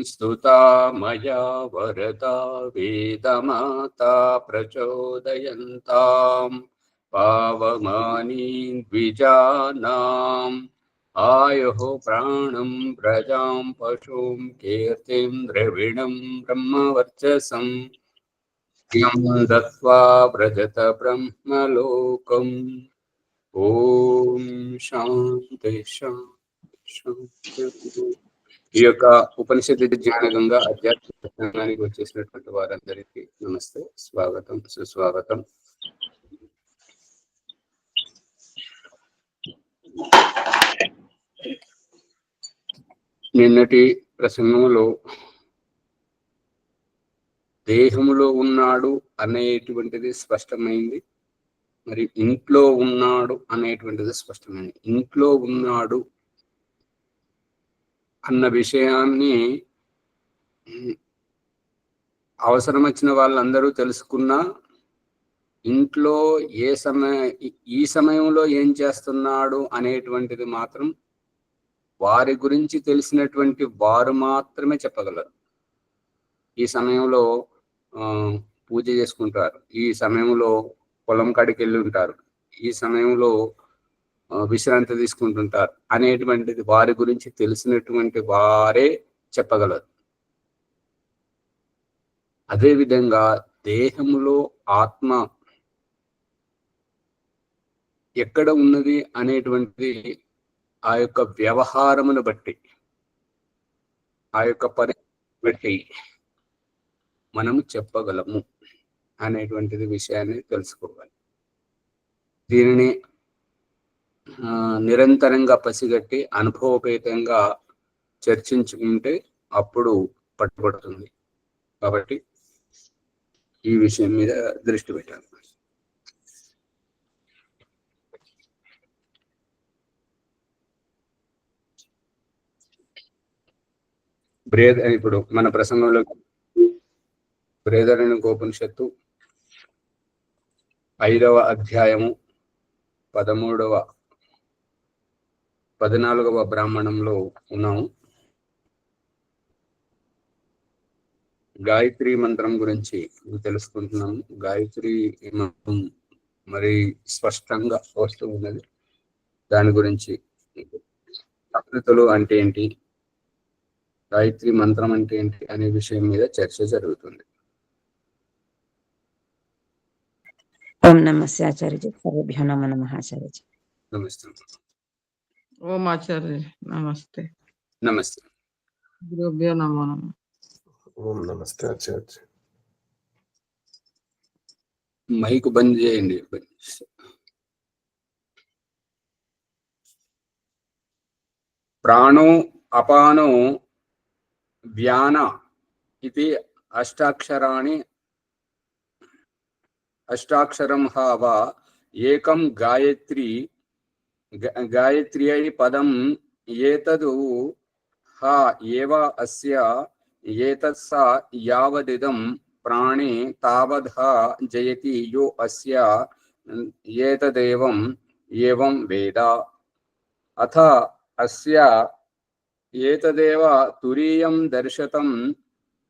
स्तुता मया वरदा वेदमाता प्रचोदयन्ताम् पावमानीं द्विजानाम् आयुः प्राणं प्रजां पशुं कीर्तिं द्रविणं ब्रह्मवर्चसं यं दत्त्वा व्रजत ब्रह्मलोकम्। ఓం శాంతి శాంతి. ఈ యొక్క ఉపనిషత్తు జ్ఞానగంగా ఆధ్యాత్మిక జ్ఞానానికి వచ్చేసినటువంటి వారందరికీ నమస్తే, స్వాగతం, సుస్వాగతం. నిన్నటి ప్రసంగంలో దేహములో ఉన్నాడు అనేటువంటిది స్పష్టమైంది, మరి ఇంట్లో ఉన్నాడు అనేటువంటిది స్పష్టమైంది. ఇంట్లో ఉన్నాడు అన్న విషయాన్ని అవసరం వచ్చిన వాళ్ళందరూ తెలుసుకున్నా, ఇంట్లో ఈ సమయంలో ఏం చేస్తున్నాడు అనేటువంటిది మాత్రం వారి గురించి తెలిసినటువంటి వారు మాత్రమే చెప్పగలరు. ఈ సమయంలో పూజ చేసుకుంటారు, ఈ సమయంలో పొలం కాడికి వెళ్ళి ఉంటారు, ఈ సమయంలో విశ్రాంతి తీసుకుంటుంటారు అనేటువంటిది వారి గురించి తెలిసినటువంటి వారే చెప్పగలరు. అదేవిధంగా దేహములో ఆత్మ ఎక్కడ ఉన్నది అనేటువంటిది ఆ యొక్క వ్యవహారమును బట్టి, ఆ యొక్క పరిస్థితిని బట్టి మనము చెప్పగలము అనేటువంటిది విషయాన్ని తెలుసుకోవాలి. దీనిని నిరంతరంగా పసిగట్టి అనుభవపేతంగా చర్చించుకుంటే అప్పుడు పట్టుబడుతుంది. కాబట్టి ఈ విషయం మీద దృష్టి పెట్టాలి. ఇప్పుడు మన ప్రసంగంలో బృహదారణ్యకోపనిషత్తు 5వ అధ్యాయము 14వ బ్రాహ్మణంలో ఉన్నాము. గాయత్రి మంత్రం గురించి తెలుసుకుంటున్నాము. గాయత్రి మంత్రం మరి స్పష్టంగా వస్తూ ఉన్నది. దాని గురించి ప్రకృతులు అంటే ఏంటి, గాయత్రి మంత్రం అంటే ఏంటి అనే విషయం మీద చర్చ జరుగుతుంది. ఓం నమస్తే ఆచార్యజీ. సర్వేభ్యో నమో నమః ఆచార్యజీ. నమస్తే. ఓం ఆచార్య నమస్తే. నమస్తే. గురుభ్యో నమో నమః. ఓం నమస్తే ఆచార్య. మైక్ బంద్ చేయండి. ప్రాణో అపానో వ్యాన ఇది అష్టాక్షరం వా ఏకం గాయత్ర్యై పదం ఏతదు హా ఏవ అస్య ఏతత్స యావదిదం ప్రాణే తావద్ జయతి యో అస్య ఏతదేవం ఏవం వేద అథ అస్య ఏతదేవ తురీయం దర్శతం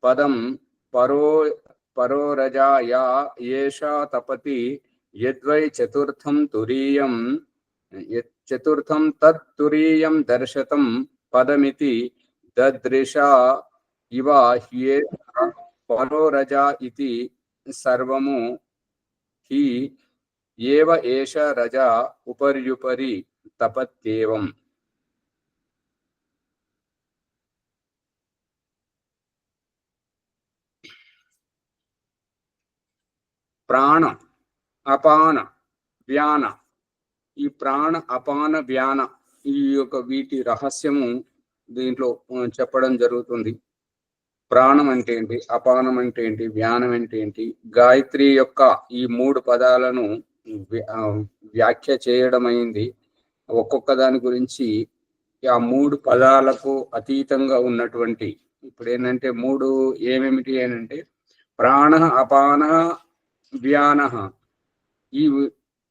పదం పరోరజా యా ఏషా తపతి యద్వై చతుర్థం తత్ తురీయం దర్శతం పదమితి దదృశా ఇవ హ్యే పరోరజా ఇతి సర్వము హి ఏవ ఏష రజా ఉపర్యుపరి తపత్యేవం. ప్రాణ అపాన వ్యాన, ఈ ప్రాణ అపాన వ్యాన ఈ యొక్క వీటి రహస్యము దీంట్లో చెప్పడం జరుగుతుంది. ప్రాణం అంటే ఏంటి, అపానం అంటే ఏంటి, వ్యానం అంటే ఏంటి, గాయత్రి యొక్క ఈ 3 పదాలను వ్యాఖ్య చేయడం అయింది. ఒక్కొక్క దాని గురించి ఆ 3 పదాలకు అతీతంగా ఉన్నటువంటి, ఇప్పుడు ఏంటంటే 3 ఏమేమిటి అంటే ప్రాణ అపాన వ్యాన,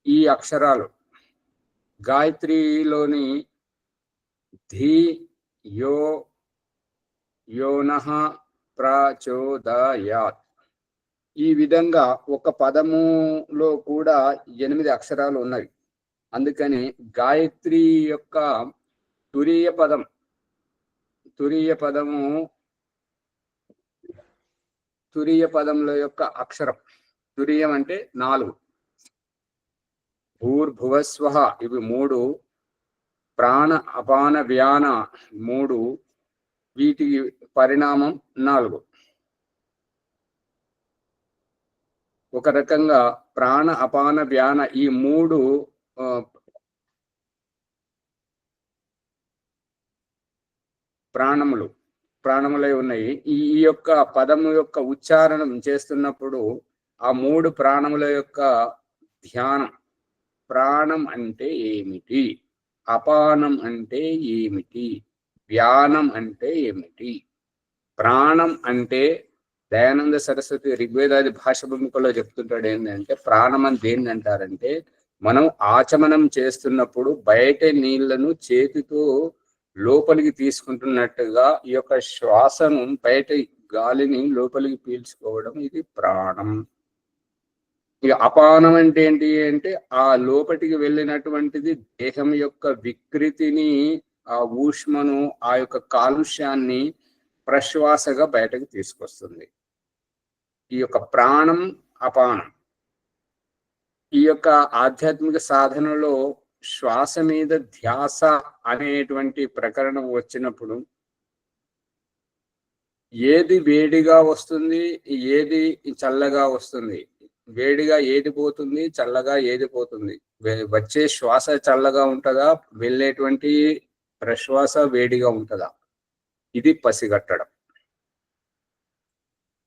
ఈ అక్షరాలు గాయత్రిలోని ధీ యో యోనః ప్రచోదయాత్. ఈ విధంగా ఒక పదములో కూడా 8 అక్షరాలు ఉన్నాయి. అందుకని గాయత్రి యొక్క తురీయ పదంలో యొక్క అక్షరం, తురీయం అంటే 4. భూర్భువస్వః ఇవి 3, ప్రాణ అపాన వ్యాన 3, వీటి పరిణామం 4. ఒక రకంగా ప్రాణ అపాన వ్యాన ఈ 3 ప్రాణములై ఉన్నాయి. ఈ యొక్క పదము యొక్క ఉచ్చారణం చేస్తున్నప్పుడు ఆ 3 ప్రాణముల యొక్క ధ్యానం. ప్రాణం అంటే ఏమిటి, అపానం అంటే ఏమిటి, వ్యానం అంటే ఏమిటి. ప్రాణం అంటే దయానంద సరస్వతి ఋగ్వేదాది భాష భూమికలో చెప్తుంటాడు ఏంటంటే, ప్రాణం అని దేన్ని అంటారంటే, మనం ఆచమనం చేస్తున్నప్పుడు బయట నీళ్లను చేతితో లోపలికి తీసుకుంటున్నట్టుగా ఈ యొక్క శ్వాసను, బయట గాలిని లోపలికి పీల్చుకోవడం, ఇది ప్రాణం. ఇక అపానం అంటే ఏంటి అంటే, ఆ లోపలికి వెళ్ళినటువంటిది దేహం యొక్క వికృతిని, ఆ ఊష్మను, ఆ యొక్క కాలుష్యాన్ని ప్రశ్వాసగా బయటకు తీసుకొస్తుంది. ఈ యొక్క ప్రాణం అపానం. ఈ యొక్క ఆధ్యాత్మిక సాధనలో శ్వాస మీద ధ్యాస అనేటువంటి ప్రకరణం వచ్చినప్పుడు ఏది వేడిగా వస్తుంది, ఏది చల్లగా వస్తుంది, వేడిగా ఏది పోతుంది, చల్లగా ఏది పోతుంది, వచ్చే శ్వాస చల్లగా ఉంటుందా, వెళ్ళేటువంటి ప్రశ్వాస వేడిగా ఉంటుందా, ఇది పసిగట్టడం.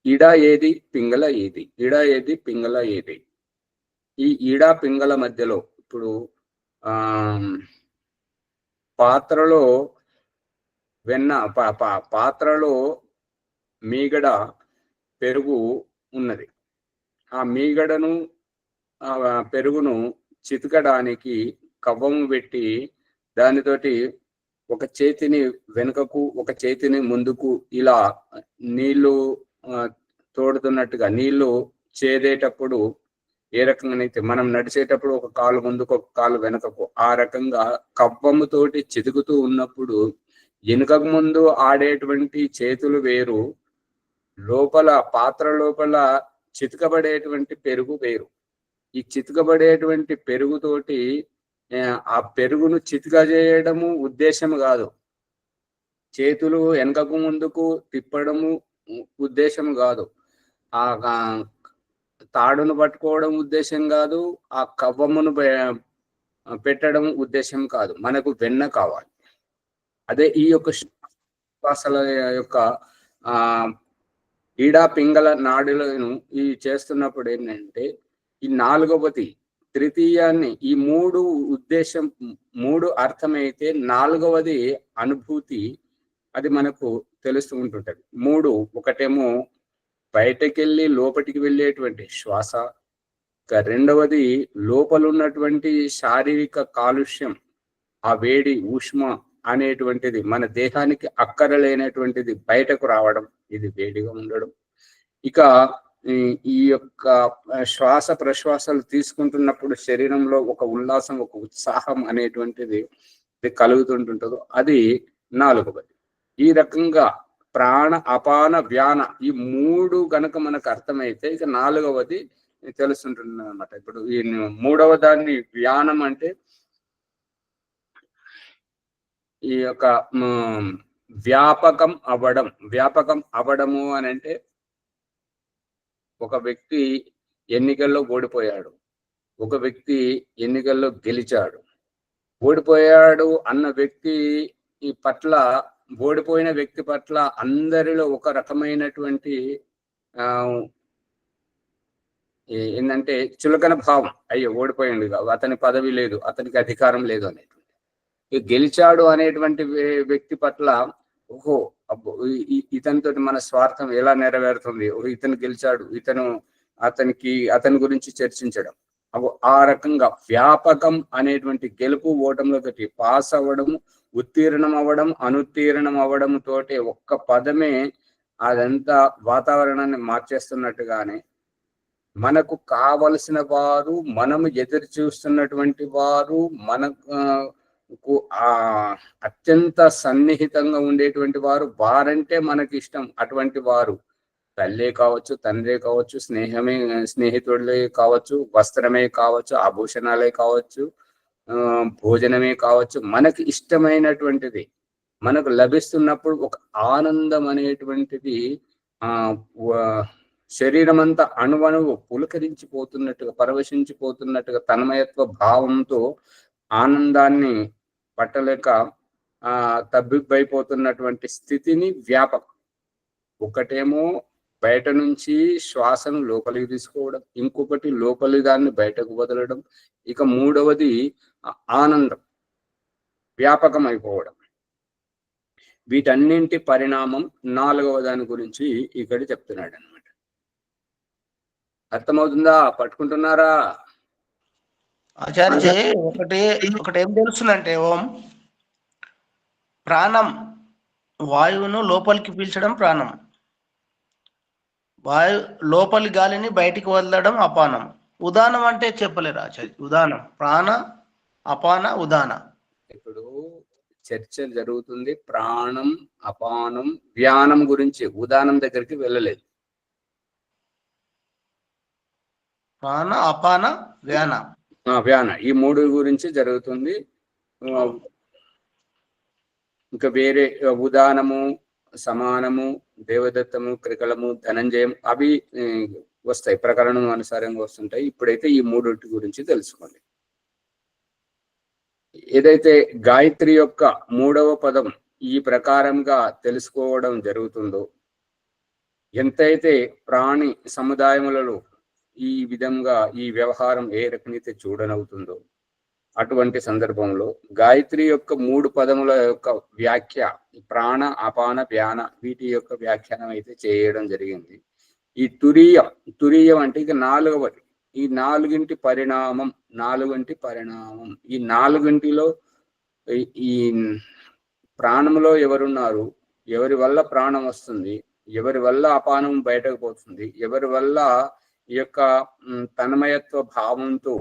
ఇడ ఏది, పింగళ ఏది, ఇడ ఏది, పింగళ ఏది. ఈ ఈడ పింగళ మధ్యలో ఇప్పుడు పాత్రలో పాత్రలో మీగడ పెరుగు ఉన్నది. ఆ మీగడను పెరుగును చితకడానికి కవ్వము పెట్టి దానితోటి ఒక చేతిని వెనుకకు, ఒక చేతిని ముందుకు ఇలా నీళ్లు తోడుతున్నట్టుగా, నీళ్లు చేదేటప్పుడు ఏ రకంగానైతే మనం నడిచేటప్పుడు ఒక కాలు ముందుకు, ఒక కాలు వెనుకకు, ఆ రకంగా కవ్వముతోటి చితుకుతూ ఉన్నప్పుడు వెనుకకు ముందు ఆడేటువంటి చేతులు వేరు, లోపల పాత్ర లోపల చితకబడేటువంటి పెరుగు వేరు. ఈ చితకబడేటువంటి పెరుగుతోటి ఆ పెరుగును చితకజేయడము ఉద్దేశం కాదు, చేతులు వెనకకు ముందుకు తిప్పడము ఉద్దేశం కాదు, ఆ తాడును పట్టుకోవడం ఉద్దేశం కాదు, ఆ కవ్వమును పెట్టడం ఉద్దేశం కాదు. మనకు వెన్న కావాలి. అదే ఈ యొక్క శ్వాసల యొక్క ఈడా పింగళ నాడులను ఈ చేస్తున్నప్పుడు ఏంటంటే, ఈ 4వది తృతీయాన్ని, ఈ 3 ఉద్దేశం, 3 అర్థమైతే 4వది అనుభూతి, అది మనకు తెలుస్తూ ఉంటుంటది. 3 ఒకటేమో బయటకెళ్ళి లోపలికి వెళ్ళేటువంటి శ్వాస, రెండవది లోపల ఉన్నటువంటి శారీరక కాలుష్యం, ఆ వేడి ఊష్మ అనేటువంటిది మన దేహానికి అక్కరలేనటువంటిది బయటకు రావడం, ఇది వేడిగా ఉండడం. ఇక ఈ యొక్క శ్వాస ప్రశ్వాసాలు తీసుకుంటున్నప్పుడు శరీరంలో ఒక ఉల్లాసం, ఒక ఉత్సాహం అనేటువంటిది కలుగుతుంటుంటుందో అది 4వది. ఈ రకంగా ప్రాణ అపాన వ్యాన ఈ 3 గనక మనకు అర్థమైతే ఇక 4వది తెలుస్తుంటుంది అన్నమాట. ఇప్పుడు ఈ 3వ దాన్ని వ్యానం అంటే ఈ యొక్క వ్యాపకం అవ్వడము అని అంటే, ఒక వ్యక్తి ఎన్నికల్లో ఓడిపోయాడు, ఒక వ్యక్తి ఎన్నికల్లో గెలిచాడు. ఓడిపోయాడు అన్న వ్యక్తి ఈ పట్ల, ఓడిపోయిన వ్యక్తి పట్ల అందరిలో ఒక రకమైనటువంటి ఏంటంటే చులకన భావం. అయ్యో ఓడిపోయింది, అతని పదవి లేదు, అతనికి అధికారం లేదు అనేటువంటి. గెలిచాడు అనేటువంటి వ్యక్తి పట్ల, ఓహో అబ్బో ఇతనితో మన స్వార్థం ఎలా నెరవేరుతుంది, ఇతను గెలిచాడు, అతని గురించి చర్చించడం. ఆ రకంగా వ్యాపకం అనేటువంటి గెలుపు ఓటంలో పాస్ అవ్వడము, ఉత్తీర్ణం అవ్వడం అనుత్తీర్ణం అవ్వడం తోటి ఒక్క పదమే అదంతా వాతావరణాన్ని మార్చేస్తున్నట్టుగానే మనకు కావలసిన వారు, మనము ఎదురు చూస్తున్నటువంటి వారు, మనకు అత్యంత సన్నిహితంగా ఉండేటువంటి వారు, వారంటే మనకి ఇష్టం. అటువంటి వారు తల్లే కావచ్చు, తండ్రే కావచ్చు, స్నేహితుడే కావచ్చు, వస్త్రమే కావచ్చు, ఆభూషణాలే కావచ్చు, భోజనమే కావచ్చు, మనకి ఇష్టమైనటువంటిది మనకు లభిస్తున్నప్పుడు ఒక ఆనందం అనేటువంటిది శరీరం అంతా అణువణువు పులకరించిపోతున్నట్టుగా, పరవశించిపోతున్నట్టుగా, తన్మయత్వ భావంతో ఆనందాన్ని పట్టలేక తబ్బిబ్బైపోతున్నటువంటి స్థితిని వ్యాపకం. ఒకటేమో బయట నుంచి శ్వాసను లోపలికి తీసుకోవడం, ఇంకొకటి లోపలి దాన్ని బయటకు వదలడం, ఇక మూడవది ఆనందం వ్యాపకం అయిపోవడం. వీటన్నింటి పరిణామం నాలుగవ దాని గురించి ఇక్కడ చెప్తున్నాడు అనమాట. అర్థమవుతుందా? పట్టుకుంటున్నారా? ఆచార్య ఒకటి ఏం తెలుస్తుందంటే, ఓం ప్రాణం వాయువును లోపలికి పీల్చడం ప్రాణం, లోపలి గాలిని బయటికి వదలడం అపానం. ఉదానం అంటే చెప్పలేరు ఆచార్య. ఉదానం ప్రాణ అపాన ఉదాన. ఇప్పుడు చర్చ జరుగుతుంది ప్రాణం అపానం వ్యానం గురించి. ఉదానం దగ్గరికి వెళ్ళలేదు. ప్రాణ అపాన వ్యాన వ్యాన ఈ మూడు గురించి జరుగుతుంది. ఇంకా వేరే ఉదానము, సమానము, దేవదత్తము, క్రికలము, ధనంజయం అవి వస్తాయి, ప్రకరణం అనుసారంగా వస్తుంటాయి. ఇప్పుడైతే ఈ మూడింటి గురించి తెలుసుకోండి. ఏదైతే గాయత్రి యొక్క మూడవ పదం ఈ ప్రకారంగా తెలుసుకోవడం జరుగుతుందో, ఎంతైతే ప్రాణి సముదాయములలో ఈ విధంగా ఈ వ్యవహారం ఏ రకమైతే చూడనవుతుందో, అటువంటి సందర్భంలో గాయత్రి యొక్క మూడు పదముల యొక్క వ్యాఖ్య, ప్రాణ అపాన వ్యాన, వీటి యొక్క వ్యాఖ్యానం అయితే చేయడం జరిగింది. ఈ తురీయం అంటే ఇక నాలుగవది. ఈ నాలుగింటి పరిణామం, ఈ నాలుగింటిలో ఈ ప్రాణంలో ఎవరున్నారు, ఎవరి వల్ల ప్రాణం వస్తుంది, ఎవరి వల్ల అపానం బయటకు పోతుంది, ఎవరి వల్ల ఈ యొక్క తన్మయత్వ భావంతో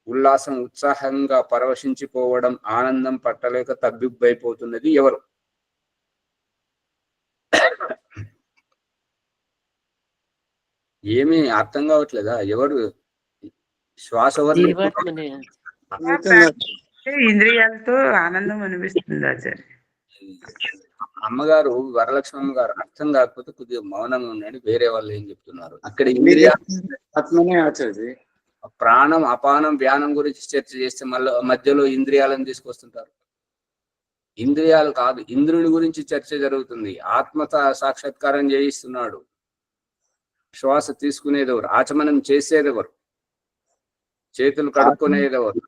ఉల్లాసం, ఉత్సాహంగా పరవశించిపోవడం, ఆనందం పట్టలేక తబ్బిబ్బైపోతున్నది ఎవరు? ఏమీ అర్థం కావట్లేదా? ఎవరు? శ్వాస ఇంద్రియాలతో ఆనందం అనిపిస్తుంది ఆచార్య. అమ్మగారు వరలక్ష్మమ్మ గారు అర్థం కాకపోతే కొద్దిగా మౌనంగా ఉండండి. వేరే వాళ్ళు ఏం చెప్తున్నారు ఇక్కడ? ఇంద్రియాత్మనే ఆచార్య. ప్రాణం అపానం వ్యానం గురించి చర్చ చేస్తే మళ్ళీ మధ్యలో ఇంద్రియాలను తీసుకొస్తుంటారు. ఇంద్రియాలు కాదు, ఇంద్రుని గురించి చర్చ జరుగుతుంది. ఆత్మ సాక్షాత్కారం చేయిస్తున్నాడు. శ్వాస తీసుకునేదెవరు? ఆచమనం చేసేదెవరు? చేతులు కడుక్కునేదెవరు?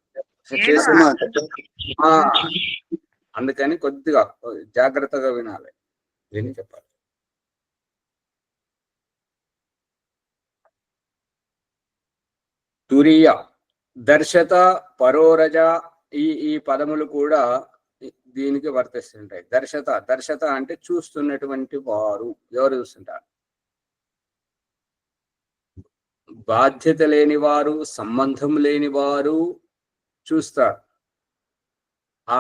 అందుకని కొద్దిగా జాగ్రత్తగా వినాలి, విని చెప్పాలి. తురీయ, దర్శత, పరోరజ ఈ పదములు కూడా దీనికి వర్తిస్తుంటాయి. దర్శత అంటే చూస్తున్నటువంటి వారు. ఎవరు చూస్తుంటారు? బాధ్యత లేని వారు, సంబంధం లేని వారు చూస్తారు. ఆ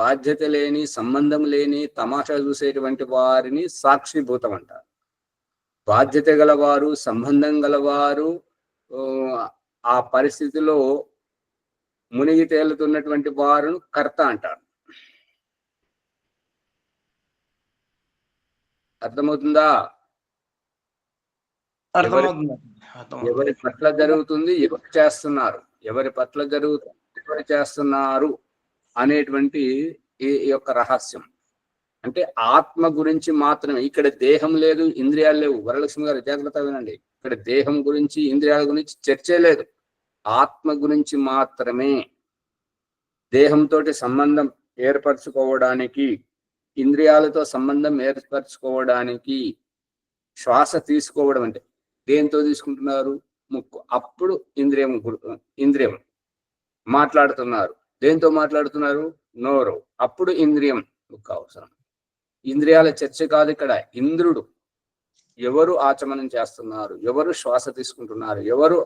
బాధ్యత లేని, సంబంధం లేని, తమాషా చూసేటువంటి వారిని సాక్షిభూతం అంటారు. బాధ్యత గలవారు, సంబంధం గలవారు ఆ పరిస్థితిలో మునిగి తేలుతున్నటువంటి వారును కర్త అంటారు. అర్థమవుతుందా? ఎవరి పట్ల జరుగుతుంది, ఎవరు చేస్తున్నారు, ఎవరి పట్ల జరుగుతుంది, ఎవరు చేస్తున్నారు అనేటువంటి ఈ యొక్క రహస్యం. అంటే ఆత్మ గురించి మాత్రమే. ఇక్కడ దేహం లేదు, ఇంద్రియాలు లేవు. వరలక్ష్మి గారు జాగ్రత్త వినండి. ఇక్కడ దేహం గురించి, ఇంద్రియాల గురించి చర్చే లేదు. ఆత్మ గురించి మాత్రమే. దేహంతో సంబంధం ఏర్పరచుకోవడానికి, ఇంద్రియాలతో సంబంధం ఏర్పరచుకోవడానికి శ్వాస తీసుకోవడం అంటే దేంతో తీసుకుంటున్నారు? ముక్కు. అప్పుడు ఇంద్రియం మాట్లాడుతున్నారు. దేంతో మాట్లాడుతున్నారు? నోరు, అప్పుడు ఇంద్రియం ఒక అవసరం. ఇంద్రియాల చర్చ కాదు ఇక్కడ. ఇంద్రుడు ఎవరు ఆచమనం చేస్తున్నారు, ఎవరు శ్వాస తీసుకుంటున్నారు, ఎవరు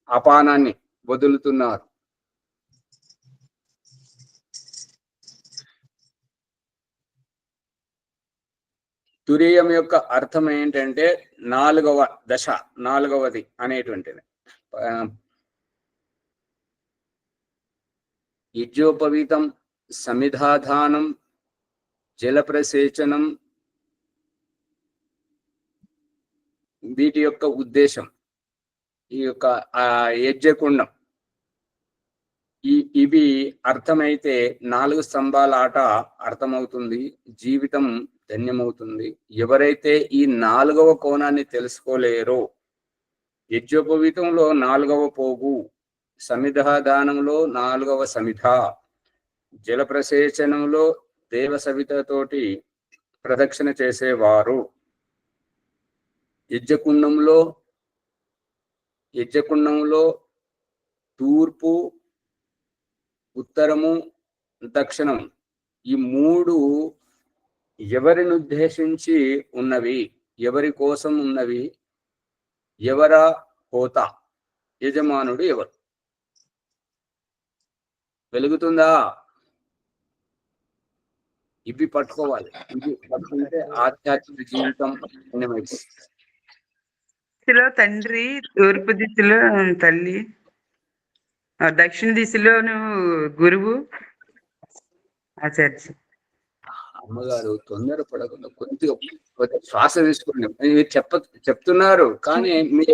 అపానాన్ని వదులుతున్నారు. తురీయం యొక్క అర్థం ఏంటంటే 4వ దశ, 4వది అనేటువంటిది. యజ్ఞోపవీతం, సమిధాధానం, జలప్రసేచనం, వీటి యొక్క ఉద్దేశం ఈ యొక్క యజ్ఞకుండం. ఇవి అర్థమైతే 4 స్తంభాల ఆట అర్థమవుతుంది, జీవితం ధన్యమవుతుంది. ఎవరైతే ఈ 4వ కోణాన్ని తెలుసుకోలేరో, యజ్ఞోపవీతంలో 4వ పోగు, సమిధాదానంలో 4వ సమిధ, జలప్రసేచనంలో దేవ సవితతోటి ప్రదక్షిణ చేసేవారు, యజ్ఞకుండంలో తూర్పు, ఉత్తరము, దక్షిణం, ఈ 3 ఎవరిని ఉద్దేశించి ఉన్నవి, ఎవరి కోసం ఉన్నవి, ఎవరా హోత, యజమానుడు ఎవరు. వెలుగుతుందా? ఇవి పట్టుకోవాలి. ఇవి పట్టుకుంటే ఆధ్యాత్మిక జీవితం దిశలో తండ్రి, తూర్పు దిశలో తల్లి, దక్షిణ దిశలోను గురువు, ఆచార్య. అమ్మగారు తొందర పడకుండా కొద్దిగా శ్వాస తీసుకోండి. మీరు చెప్తున్నారు కానీ మీ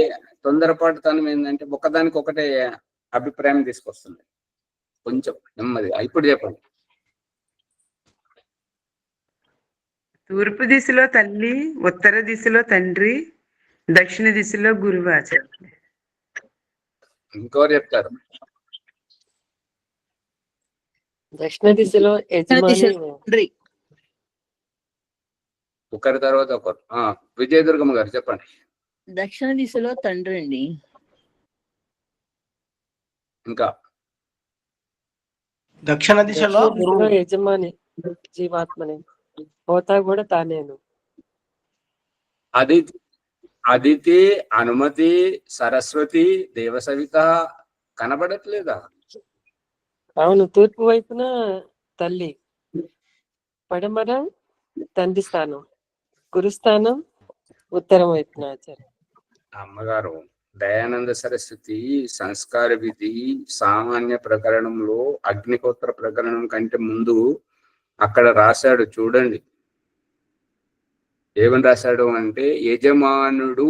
తొందరపాటుతనం ఏంటంటే ఒకదానికి ఒకటే అభిప్రాయం తీసుకొస్తుంది. కొంచెం నెమ్మది. ఇప్పుడు చెప్పండి. తూర్పు దిశలో తల్లి, ఉత్తర దిశలో తండ్రి, దక్షిణ దిశలో గురువు, ఆచార్య. ఇంకోరు చెప్తారు. దక్షిణ దిశలో యజమాని, ఒకరి తర్వాత ఒకరు. విజయదుర్గమ్మ గారు చెప్పండి. దక్షిణ దిశలో తండ్రి అండి. ఇంకా దక్షిణ దిశలో యజమాని, జీవాత్మని, హోతా కూడా తానేను. అదితి, అనుమతి, సరస్వతి, దేవసవిత కనబడట్లేదా? అవును. తూర్పు వైపున తల్లి, పడమర తండ్రి స్థానం, గురుస్థానం ఉత్తరం వైపున ఆచార్య. అమ్మగారు దయానంద సరస్వతి సంస్కార విధి సామాన్య ప్రకరణంలో అగ్నిహోత్ర ప్రకరణం కంటే ముందు అక్కడ రాశాడు చూడండి. ఏమని రాశాడు అంటే, యజమానుడు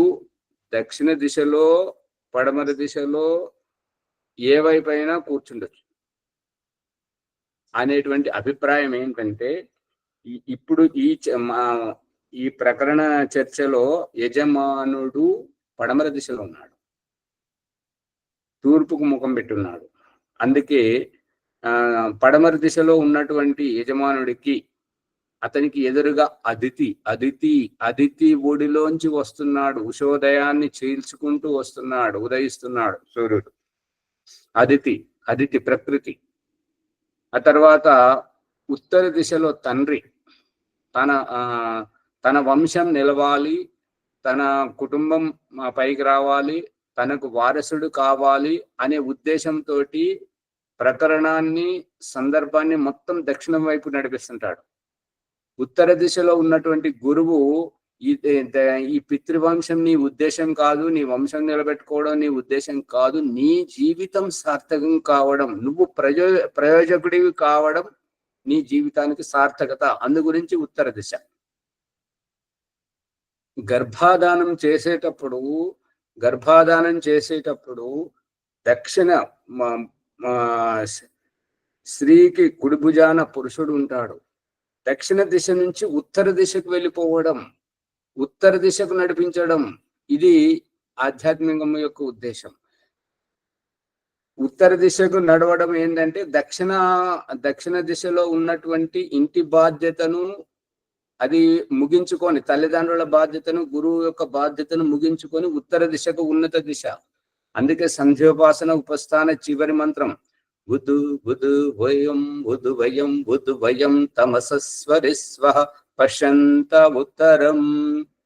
దక్షిణ దిశలో పడమర దిశలో ఏ వైపైనా కూర్చుండొచ్చు అనేటువంటి అభిప్రాయం ఏంటంటే, ఇప్పుడు ఈ ప్రకరణ చర్చలో యజమానుడు పడమర దిశలో ఉన్నాడు, తూర్పుకు ముఖం పెట్టున్నాడు. అందుకే పడమర దిశలో ఉన్నటువంటి యజమానుడికి అతనికి ఎదురుగా అదితి ఒడిలోంచి వస్తున్నాడు, ఉషోదయాన్ని చీల్చుకుంటూ వస్తున్నాడు, ఉదయిస్తున్నాడు సూర్యుడు. అదితి ప్రకృతి. ఆ తర్వాత ఉత్తర దిశలో తండ్రి తన వంశం నిలవాలి, తన కుటుంబం పైకి రావాలి, తనకు వారసుడు కావాలి అనే ఉద్దేశంతో ప్రకరణాన్ని, సందర్భాన్ని మొత్తం దక్షిణం వైపు నడిపిస్తుంటాడు. ఉత్తర దిశలో ఉన్నటువంటి గురువు ఈ పితృవంశం నీ ఉద్దేశం కాదు, నీ వంశం నిలబెట్టుకోవడం నీ ఉద్దేశం కాదు, నీ జీవితం సార్థకం కావడం, నువ్వు ప్రయోజకుడివి కావడం నీ జీవితానికి సార్థకత. అందు గురించి ఉత్తర దిశ. గర్భాధానం చేసేటప్పుడు దక్షిణ స్త్రీకి కుడి భుజాన పురుషుడు ఉంటాడు. దక్షిణ దిశ నుంచి ఉత్తర దిశకు వెళ్ళిపోవడం, ఉత్తర దిశకు నడిపించడం, ఇది ఆధ్యాత్మికం యొక్క ఉద్దేశం. ఉత్తర దిశకు నడవడం ఏంటంటే దక్షిణ దిశలో ఉన్నటువంటి ఇంటి బాధ్యతను అది ముగించుకొని, తల్లిదండ్రుల బాధ్యతను, గురువు యొక్క బాధ్యతను ముగించుకొని ఉత్తర దిశకు ఉన్నత దిశ. అందుకే సంధ్యోపాసన ఉపస్థాన చివరి మంత్రం ఉదు ఉదు వయం ఉదు వయం తమసస్వరిస్వ పశ్యంత ఉత్తరం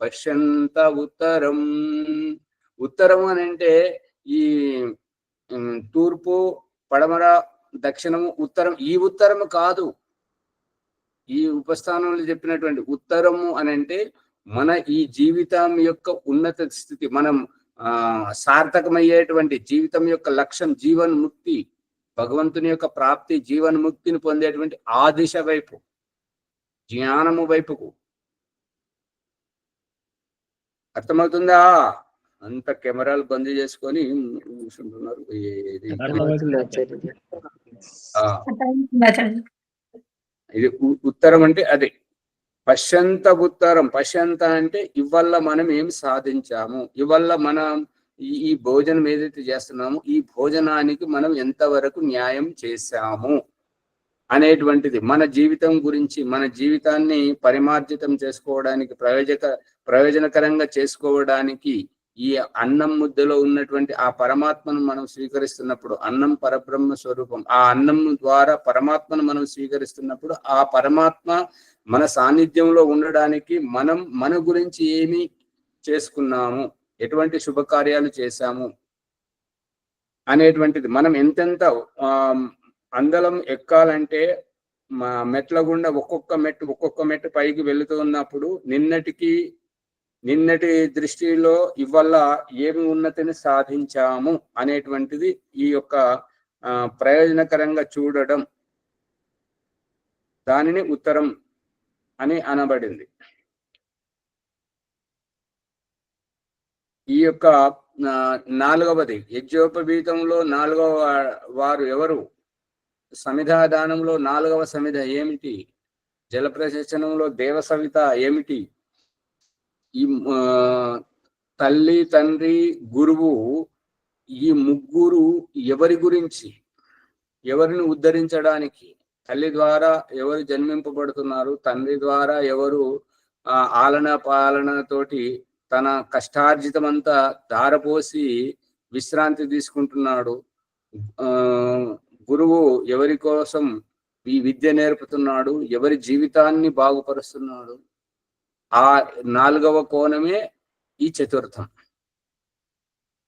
పశ్యంత ఉత్తరం. ఉత్తరం అని అంటే ఈ తూర్పు, పడమర, దక్షిణము, ఉత్తరం. ఈ ఉత్తరము కాదు, ఈ ఉపస్థానంలో చెప్పినటువంటి ఉత్తరము అని అంటే మన ఈ జీవితం యొక్క ఉన్నత స్థితి, మనం సార్థకమయ్యేటువంటి జీవితం యొక్క లక్ష్యం, జీవన్ముక్తి, భగవంతుని యొక్క ప్రాప్తి, జీవన్ముక్తిని పొందేటువంటి ఆ దిశ వైపు, జ్ఞానము వైపుకు. అర్థమవుతుందా? అంత కెమెరాలు బంద్ చేసుకొని కూర్చుంటున్నారు. ఇది ఉత్తరం అంటే అదే పశ్యంత ఉత్తరం. పశ్యంత అంటే ఇవల్ల మనం ఏం సాధించాము, ఇవల్ల మనం ఈ భోజనం ఏదైతే చేస్తున్నామో ఈ భోజనానికి మనం ఎంతవరకు న్యాయం చేశాము అనేటువంటిది, మన జీవితం గురించి, మన జీవితాన్ని పరిమార్జితం చేసుకోవడానికి, ప్రయోజనకరంగా చేసుకోవడానికి ఈ అన్నం ముద్దలో ఉన్నటువంటి ఆ పరమాత్మను మనం స్వీకరిస్తున్నప్పుడు, అన్నం పరబ్రహ్మ స్వరూపం, ఆ అన్నం ద్వారా పరమాత్మను మనం స్వీకరిస్తున్నప్పుడు ఆ పరమాత్మ మన సాన్నిధ్యంలో ఉండడానికి మనం మన గురించి ఏమి చేసుకున్నాము, ఎటువంటి శుభకార్యాలు చేశాము అనేటువంటిది. మనం ఎంతెంత అందలం ఎక్కాలంటే మెట్ల గుండా ఒక్కొక్క మెట్టు పైకి వెళుతూ ఉన్నప్పుడు నిన్నటి దృష్టిలో ఇవల్ల ఏమి ఉన్నతిని సాధించాము అనేటువంటిది ఈ యొక్క ప్రయోజనకరంగా చూడడం, దానిని ఉత్తరం అని అనబడింది. ఈ యొక్క నాలుగవది యజ్ఞోపవీతంలో నాలుగవ వారు ఎవరు? సమిధాదానంలో నాలుగవ సమిధ ఏమిటి? జలప్రసేచనంలో దేవ సవిత ఏమిటి? ఈ తల్లి, తండ్రి, గురువు, ఈ ముగ్గురు ఎవరి గురించి, ఎవరిని ఉద్ధరించడానికి? తల్లి ద్వారా ఎవరు జన్మింపబడుతున్నారు, తండ్రి ద్వారా ఎవరు ఆలన పాలనతోటి తన కష్టార్జితమంతా ధారపోసి విశ్రాంతి తీసుకుంటున్నాడు, గురువు ఎవరి కోసం ఈ విద్య నేర్పుతున్నాడు, ఎవరి జీవితాన్ని బాగుపరుస్తున్నాడు. ఆ నాలుగవ కోణమే ఈ చతుర్థం.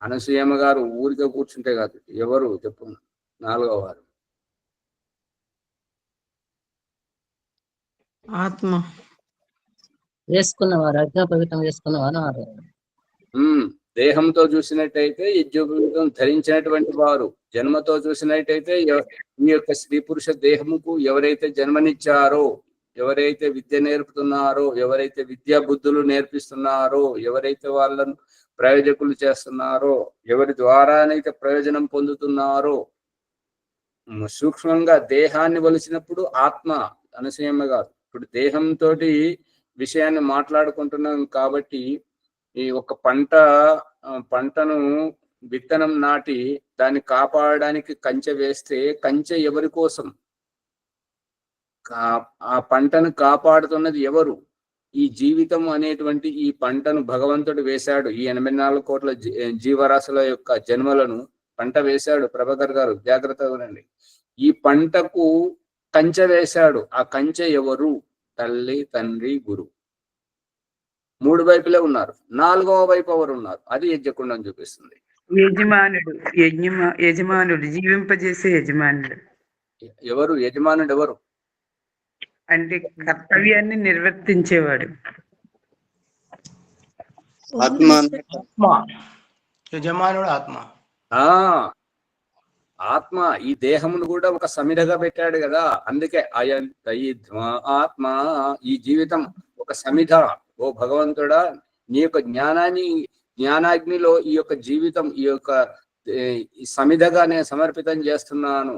అనసూయమ్మ గారు ఊరికే కూర్చుంటే కాదు, ఎవరు చెప్పు నాలుగవ వారు? ఆత్మ చేసుకున్నవారు, అజ్ఞాపవితం చేసుకున్నవారు. దేహంతో చూసినట్టయితే యజ్ఞోపవీతం ధరించినటువంటి వారు, జన్మతో చూసినట్టయితే ఈ యొక్క స్త్రీ పురుష దేహముకు ఎవరైతే జన్మనిచ్చారో, ఎవరైతే విద్య నేర్పుతున్నారో, ఎవరైతే విద్యా బుద్ధులు నేర్పిస్తున్నారో, ఎవరైతే వాళ్ళను ప్రయోజకులు చేస్తున్నారో, ఎవరి ద్వారానైతే ప్రయోజనం పొందుతున్నారో, సూక్ష్మంగా దేహాన్ని వలిసినప్పుడు ఆత్మ. అనసూయమ్మ గారు ఇప్పుడు దేహంతో విషయాన్ని మాట్లాడుకుంటున్నాం కాబట్టి, ఈ ఒక పంటను విత్తనం నాటి దాన్ని కాపాడడానికి కంచె వేస్తే కంచె ఎవరి కోసం? ఆ పంటను కాపాడుతున్నది ఎవరు? ఈ జీవితం అనేటువంటి ఈ పంటను భగవంతుడు వేశాడు. ఈ 84 కోట్ల జీవరాశుల యొక్క జన్మలను పంట వేశాడు. ప్రభాకర్ గారు జాగ్రత్తగా ఉండండి. ఈ పంటకు కంచె వేశాడు. ఆ కంచె ఎవరు? తల్లి, తండ్రి, గురువు. 3 వైపులే ఉన్నారు. 4వ వైపు ఎవరు ఉన్నారు? అది యజ్ఞకుండం చూపిస్తుంది. యజమానుడు జీవింపజేసే యజమానుడు. ఎవరు యజమానుడు? ఎవరు అంటే కర్తవ్యాన్ని నిర్వర్తించేవాడు. యజమానుడు ఆత్మ. ఆత్మ ఈ దేహమును కూడా ఒక సమిధగా పెట్టాడు కదా, అందుకే ఆత్మ. ఈ జీవితం ఒక సమిధ. ఓ భగవంతుడా, నీ యొక్క జ్ఞానాగ్నిలో ఈ యొక్క జీవితం, ఈ యొక్క సమిధగా నేను సమర్పితం చేస్తున్నాను.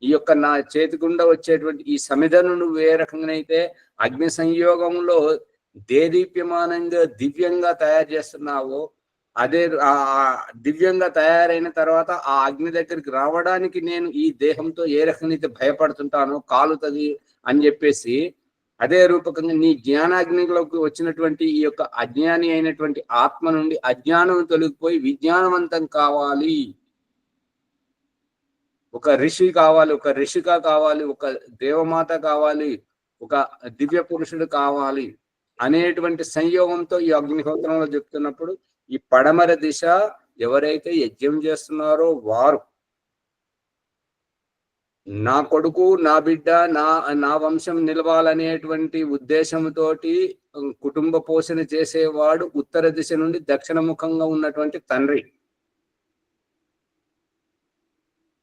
ఈ యొక్క నా చేతి గుండా వచ్చేటువంటి ఈ సమిధను నువ్వు ఏ రకంగానైతే అగ్ని సంయోగంలో దేదీప్యమానంగా దివ్యంగా తయారు చేస్తున్నావో, అదే ఆ దివ్యంగా తయారైన తర్వాత ఆ అగ్ని దగ్గరికి రావడానికి నేను ఈ దేహంతో ఏ రకంగా భయపడుతుంటానో, కాలుతుంది అని చెప్పేసి, అదే రూపకంగా నీ జ్ఞానాగ్నిలోకి వచ్చినటువంటి ఈ యొక్క అజ్ఞాని అయినటువంటి ఆత్మ నుండి అజ్ఞానం తొలగిపోయి విజ్ఞానవంతం కావాలి. ఓ ఒక ఋషి కావాలి, ఒక ఋషిక కావాలి, ఒక దేవమాత కావాలి, ఒక దివ్య పురుషుడు కావాలి అనేటువంటి సంయోగంతో ఈ అగ్నిహోత్రంలో చెప్తున్నప్పుడు ఈ పడమర దిశ ఎవరైతే యజ్ఞం చేస్తున్నారో వారు నా కొడుకు, నా బిడ్డ, నా వంశం నిలవాలనేటువంటి ఉద్దేశంతో కుటుంబ పోషణ చేసేవాడు ఉత్తర దిశ నుండి దక్షిణముఖంగా ఉన్నటువంటి తండ్రి.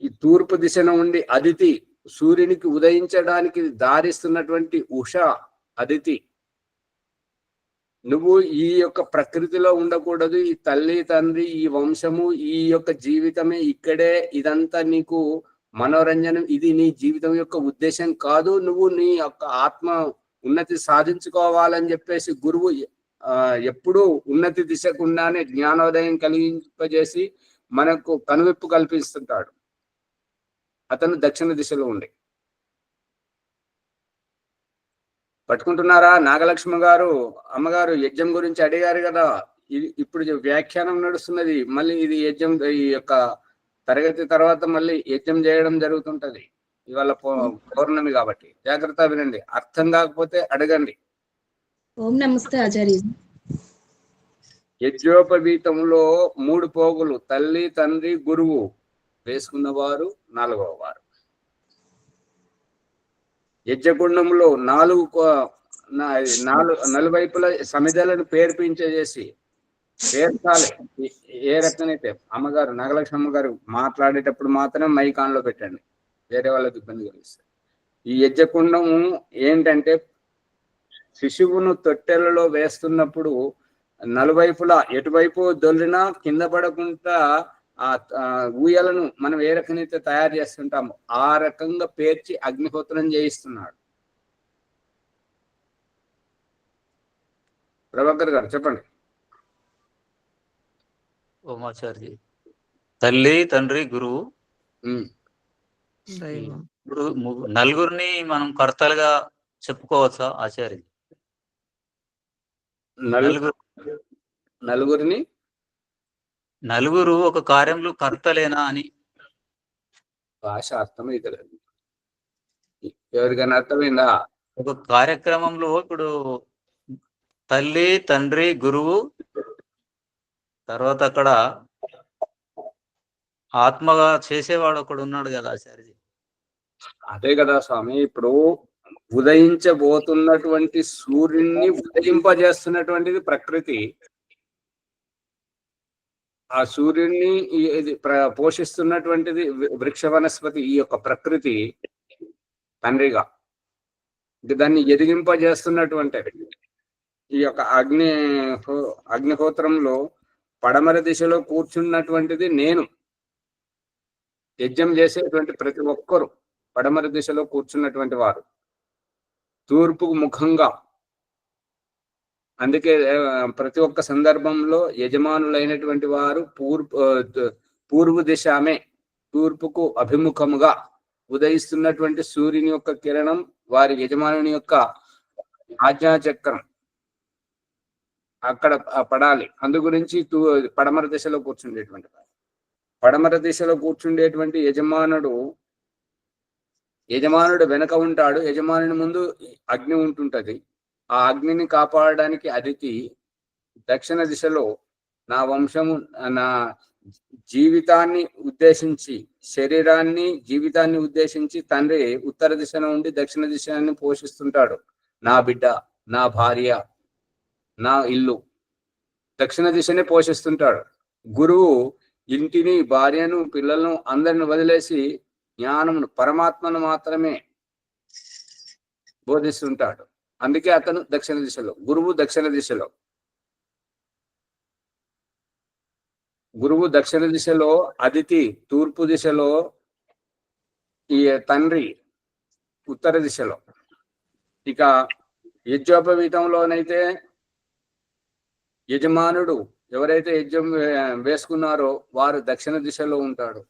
ఈ తూర్పు దిశ నుండి అదితి, సూర్యునికి ఉదయించడానికి దారిస్తున్నటువంటి ఉష అదితి. నువ్వు ఈ యొక్క ప్రకృతిలో ఉండకూడదు, ఈ తల్లి తండ్రి, ఈ వంశము, ఈ యొక్క జీవితమే ఇక్కడే, ఇదంతా నీకు మనోరంజనం, ఇది నీ జీవితం యొక్క ఉద్దేశం కాదు, నువ్వు నీ యొక్క ఆత్మ ఉన్నతి సాధించుకోవాలని చెప్పేసి గురువు ఎప్పుడూ ఉన్నతి దిశకుండానే జ్ఞానోదయం కలిగింపజేసి మనకు కనువిప్పు కల్పిస్తుంటాడు. అతను దక్షిణ దిశలో ఉండే. పట్టుకుంటున్నారా? నాగలక్ష్మి గారు, అమ్మగారు యజ్ఞం గురించి అడిగారు కదా, ఇది ఇప్పుడు వ్యాఖ్యానం నడుస్తున్నది. మళ్ళీ ఇది యజ్ఞం, ఈ యొక్క తరగతి తర్వాత మళ్ళీ యజ్ఞం చేయడం జరుగుతుంటది. ఇవాళ పౌర్ణమి కాబట్టి జాగ్రత్త వినండి. అర్థం కాకపోతే అడగండి. ఓం నమస్తే ఆచార్య. యజ్ఞోపవీతంలో 3 పోగులు, తల్లి, తండ్రి, గురువు వేసుకున్నవారు 4వ వారు. యజ్ఞగుండంలో 4 నలువైపుల సమిధలను పేర్పించేసి పేర్చాలి. ఏ రకమైతే అమ్మగారు, నాగలక్ష్మి అమ్మగారు మాట్లాడేటప్పుడు మాత్రం మైక్ ఆన్ లో పెట్టండి, వేరే వాళ్ళకి ఇబ్బంది కలిగిస్తారు. ఈ యజ్ఞకుండం ఏంటంటే శిశువును తొట్టెలలో వేస్తున్నప్పుడు నలువైపులా ఎటువైపు దొల్లినా కింద పడకుండా ఆ ఊయలను మనం ఏ రకమైతే తయారు చేస్తుంటామో ఆ రకంగా పేర్చి అగ్నిహోత్రం చేయిస్తున్నాడు. ప్రభాకర్ గారు చెప్పండి. ఓమాచార్య, తల్లి, తండ్రి, గురువు. ఇప్పుడు నలుగురిని మనం కర్తలుగా చెప్పుకోవచ్చా ఆచార్య? నలుగురు ఒక కార్యంలో కర్తలేనా అని. భాష అర్థమైతే లేదు, ఎవరికైనా అర్థమైందా? ఒక కార్యక్రమంలో ఇప్పుడు తల్లి, తండ్రి, గురువు, తర్వాత అక్కడ ఆత్మగా చేసేవాడు ఒకడు ఉన్నాడు కదా ఆచార్య. అదే కదా స్వామి, ఇప్పుడు ఉదయించబోతున్నటువంటి సూర్యుడిని ఉదయింపజేస్తున్నటువంటిది ప్రకృతి. ఆ సూర్యుడిని పోషిస్తున్నటువంటిది వృక్ష వనస్పతి, ఈ యొక్క ప్రకృతి తండ్రిగా. దాన్ని ఎదిగింపజేస్తున్నటువంటిది ఈ యొక్క అగ్నిహోత్రంలో పడమర దిశలో కూర్చున్నటువంటిది నేను. యజ్ఞం చేసేటువంటి ప్రతి ఒక్కరు పడమర దిశలో కూర్చున్నటువంటి వారు, తూర్పుకు ముఖంగా. అందుకే ప్రతి ఒక్క సందర్భంలో యజమానులైనటువంటి వారు పూర్వ దిశామే, తూర్పుకు అభిముఖముగా ఉదయిస్తున్నటువంటి సూర్యుని యొక్క కిరణం వారి యజమానుని యొక్క ఆజ్ఞాచక్రం అక్కడ పడాలి. అందు గురించి పడమర దిశలో కూర్చుండేటువంటి వారు. పడమర దిశలో కూర్చుండేటువంటి యజమానుడు వెనక ఉంటాడు. యజమానుని ముందు అగ్ని ఉంటుంటది. ఆ అగ్నిని కాపాడడానికి అదితి దక్షిణ దిశలో నా వంశము, నా జీవితాన్ని ఉద్దేశించి, జీవితాన్ని ఉద్దేశించి తండ్రి ఉత్తర దిశ నుండి దక్షిణ దిశని పోషిస్తుంటాడు. నా బిడ్డ, నా భార్య, నా ఇల్లు దక్షిణ దిశనే పోషిస్తుంటాడు. గురువు ఇంటిని, భార్యను, పిల్లలను అందరిని వదిలేసి జ్ఞానమును, పరమాత్మను మాత్రమే బోధిస్తుంటాడు. అందుకే అతను దక్షిణ దిశలో, గురువు దక్షిణ దిశలో. గురువు దక్షిణ దిశలో, అదితి తూర్పు దిశలో, ఈ తండ్రి ఉత్తర దిశలో. ఇక యజ్ఞోపవీతంలోనైతే యజమానుడు ఎవరైతే యజ్ఞం వేసుకున్నారో వారు దక్షిణ దిశలో ఉంటాడు.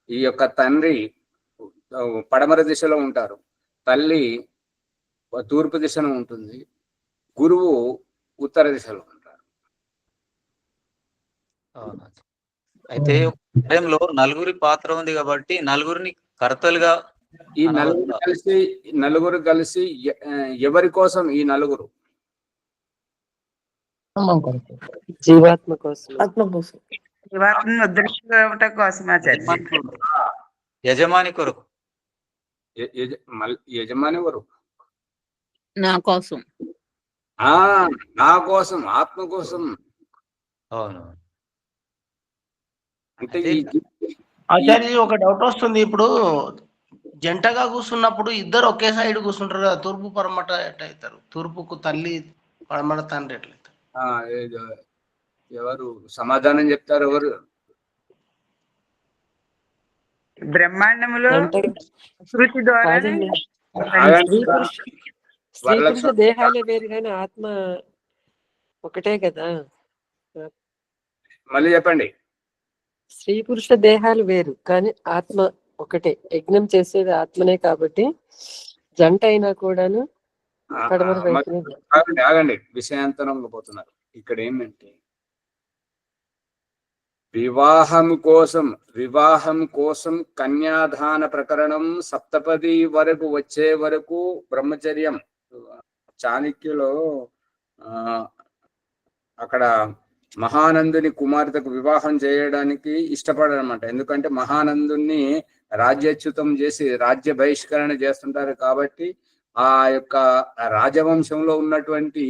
ఈ యొక్క తండ్రి పడమర దిశలో ఉంటారు. తల్లి తూర్పు దిశలో ఉంటుంది. గురువు ఉత్తర దిశలో ఉంటారు. అయితే కార్యంలో నలుగురి పాత్ర ఉంది కాబట్టి నలుగురిని కర్తలుగా ఈ అనవద్దా? నలుగురు కలిసి ఎవరి కోసం ఈ నలుగురు? కుటుంబం కొరకు. జీవాత్మ కోసం. ఆత్మ కోసం, జీవాత్మను ఉద్ధరించుకోవటం కోసం ఆచార్య. యజమాని కొరకు. యజమాని ఎవరు? నా కోసం. నా కోసం, ఆత్మ కోసం. అవును. అంటే ఆచార్య ఒక డౌట్ వస్తుంది. ఇప్పుడు జంటగా కూర్చున్నప్పుడు ఇద్దరు ఒకే సైడ్ కూర్చుంటారు కదా, తూర్పు పడమట ఎట్లా అవుతారు? తూర్పుకు తల్లి, పడమట తండ్రి ఎట్లయితారు? ఎవరు సమాధానం చెప్తారు? ఎవరు? బ్రహ్మాండములో శృతి ద్వారా కాదండి. స్త్రీ పురుష దేహాలే వేరు కానీ ఆత్మ ఒకటే కదా. మళ్ళీ చెప్పండి. స్త్రీ పురుష దేహాలు వేరు కానీ ఆత్మ ఒకటే. యజ్ఞం చేసేది ఆత్మనే కాబట్టి జంట అయినా కూడాను పడమర వైపునే. ఆగండి, విషయాంతరంలో పోతున్నారు. ఇక్కడ ఏంటంటే వివాహం కోసం కన్యాదాన ప్రకరణం సప్తపది వరకు వచ్చే వరకు బ్రహ్మచర్యం. చాణక్యులో అక్కడ మహానందుని కుమార్తెకు వివాహం చేయడానికి ఇష్టపడనమాట. ఎందుకంటే మహానందుని రాజ్యచ్యుతం చేసి రాజ్య బహిష్కరణ చేస్తుంటారు కాబట్టి ఆ యొక్క రాజవంశంలో ఉన్నటువంటి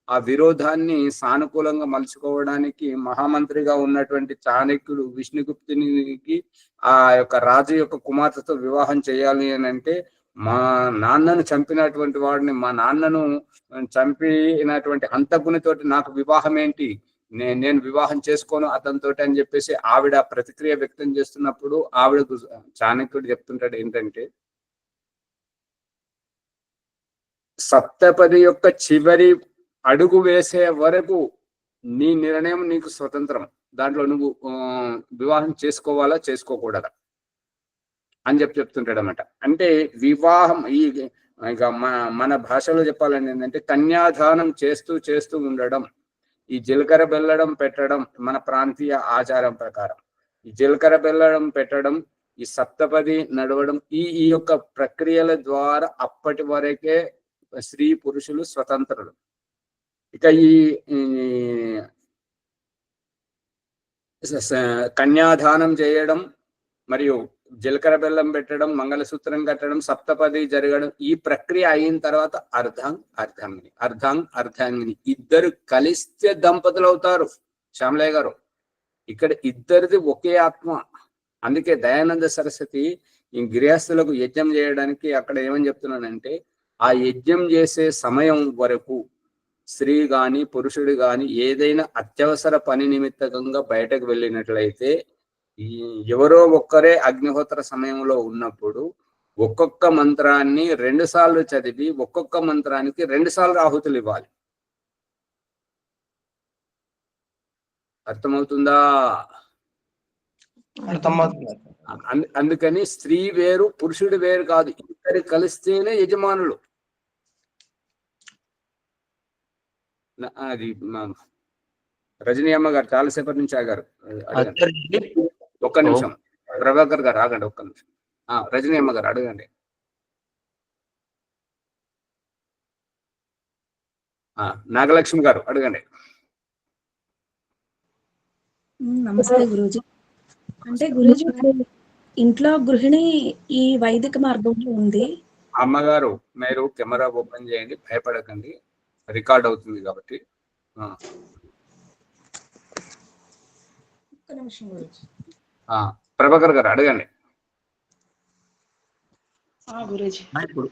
ఆ విరోధాన్ని సానుకూలంగా మలుచుకోవడానికి మహామంత్రిగా ఉన్నటువంటి చాణక్యుడు విష్ణుగుప్తునికి ఆ యొక్క రాజు యొక్క కుమార్తెతో వివాహం చేయాలి అని అంటే, మా నాన్నను చంపినటువంటి వాడిని, మా నాన్నను చంపినటువంటి హంతకునితోటి నాకు వివాహం ఏంటి, నేను వివాహం చేసుకోను అతనితో అని చెప్పేసి ఆవిడ ప్రతిక్రియ వ్యక్తం చేస్తున్నప్పుడు ఆవిడకు చాణక్యుడు చెప్తుంటాడు ఏంటంటే, సప్తపది యొక్క చివరి అడుగు వేసే వరకు నీ నిర్ణయం, నీకు స్వతంత్రం. దాంట్లో నువ్వు వివాహం చేసుకోవాలా చేసుకోకూడదా అని చెప్తుంటాడు అన్నమాట. అంటే వివాహం ఇక మన భాషలో చెప్పాలని ఏంటంటే కన్యాదానం చేస్తూ ఉండడం. ఈ జీలకర్ర బెల్లడం పెట్టడం మన ప్రాంతీయ ఆచారం ప్రకారం ఈ జీలకర్ర బెల్లడం పెట్టడం, ఈ సప్తపది నడవడం, ఈ యొక్క ప్రక్రియల ద్వారా అప్పటి వరకే స్త్రీ పురుషులు స్వతంత్రులు. ఇక ఈ కన్యాదానం చేయడం మరియు జీలకర్ర బెల్లం పెట్టడం, మంగళసూత్రం కట్టడం, సప్తపది జరగడం, ఈ ప్రక్రియ అయిన తర్వాత అర్ధాంగిని ఇద్దరు కలిస్తే దంపతులు అవుతారు. శ్యామలయ్య గారు, ఇక్కడ ఇద్దరిది ఒకే ఆత్మ. అందుకే దయానంద సరస్వతి ఈ గృహస్థులకు యజ్ఞం చేయడానికి అక్కడ ఏమని చెప్తున్నానంటే, ఆ యజ్ఞం చేసే సమయం వరకు స్త్రీ గాని పురుషుడు గాని ఏదైనా అత్యవసర పని నిమిత్తకంగా బయటకు వెళ్ళినట్లయితే ఎవరో ఒక్కరే అగ్నిహోత్ర సమయంలో ఉన్నప్పుడు ఒక్కొక్క మంత్రాన్ని 2 సార్లు చదివి ఒక్కొక్క మంత్రానికి 2 సార్లు ఆహుతులు ఇవ్వాలి. అర్థమవుతుందా? అందుకని స్త్రీ వేరు పురుషుడు వేరు కాదు, ఇద్దరు కలిస్తేనే యజమానులు. అది రజనీ అమ్మ గారు చాలాసేపటి నుంచి ఆగారు. ఒక్క నిమిషం ప్రభాకర్ గారు ఆగండి, ఒక్క నిమిషం. రజనీ అమ్మ గారు అడగండి. నాగలక్ష్మి గారు అడగండి. నమస్తే గురూజీ. అంటే గురూజీ ఇంట్లో గృహిణి ఈ వైదిక మార్గంలో ఉంది. అమ్మగారు మీరు కెమెరా ఓపెన్ చేయండి, భయపడకండి, రికార్డ్ అవుతుంది కాబట్టి. ఒక్క నిమిషం గురూజీ. ప్రభాకర్ గారు అడగండి. గురూజీ ఇప్పుడు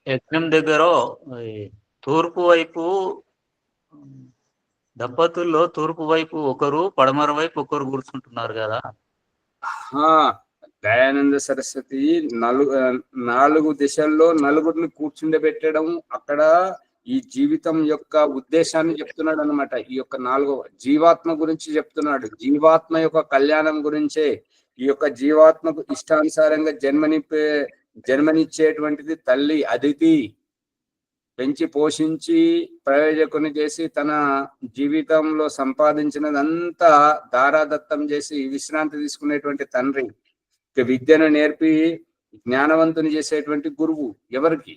యజ్ఞం దగ్గర తూర్పు వైపు దంపతుల్లో తూర్పు వైపు ఒకరు, పడమర వైపు ఒకరు కూర్చుంటున్నారు కదా. దయానంద సరస్వతి 4 దిశల్లో నలుగురిని కూర్చుండబెట్టడం, అక్కడ ఈ జీవితం యొక్క ఉద్దేశాన్ని చెప్తున్నాడు అనమాట. ఈ యొక్క 4వ జీవాత్మ గురించి చెప్తున్నాడు. జీవాత్మ యొక్క కళ్యాణం గురించే. ఈ యొక్క జీవాత్మకు ఇష్టానుసారంగా జన్మనిచ్చేటువంటిది తల్లి అదితి. పెంచి పోషించి ప్రయోజకుని చేసి తన జీవితంలో సంపాదించినదంతా దారాదత్తం చేసి విశ్రాంతి తీసుకునేటువంటి తండ్రి, విద్యను నేర్పి జ్ఞానవంతుని చేసేటువంటి గురువు ఎవరికి?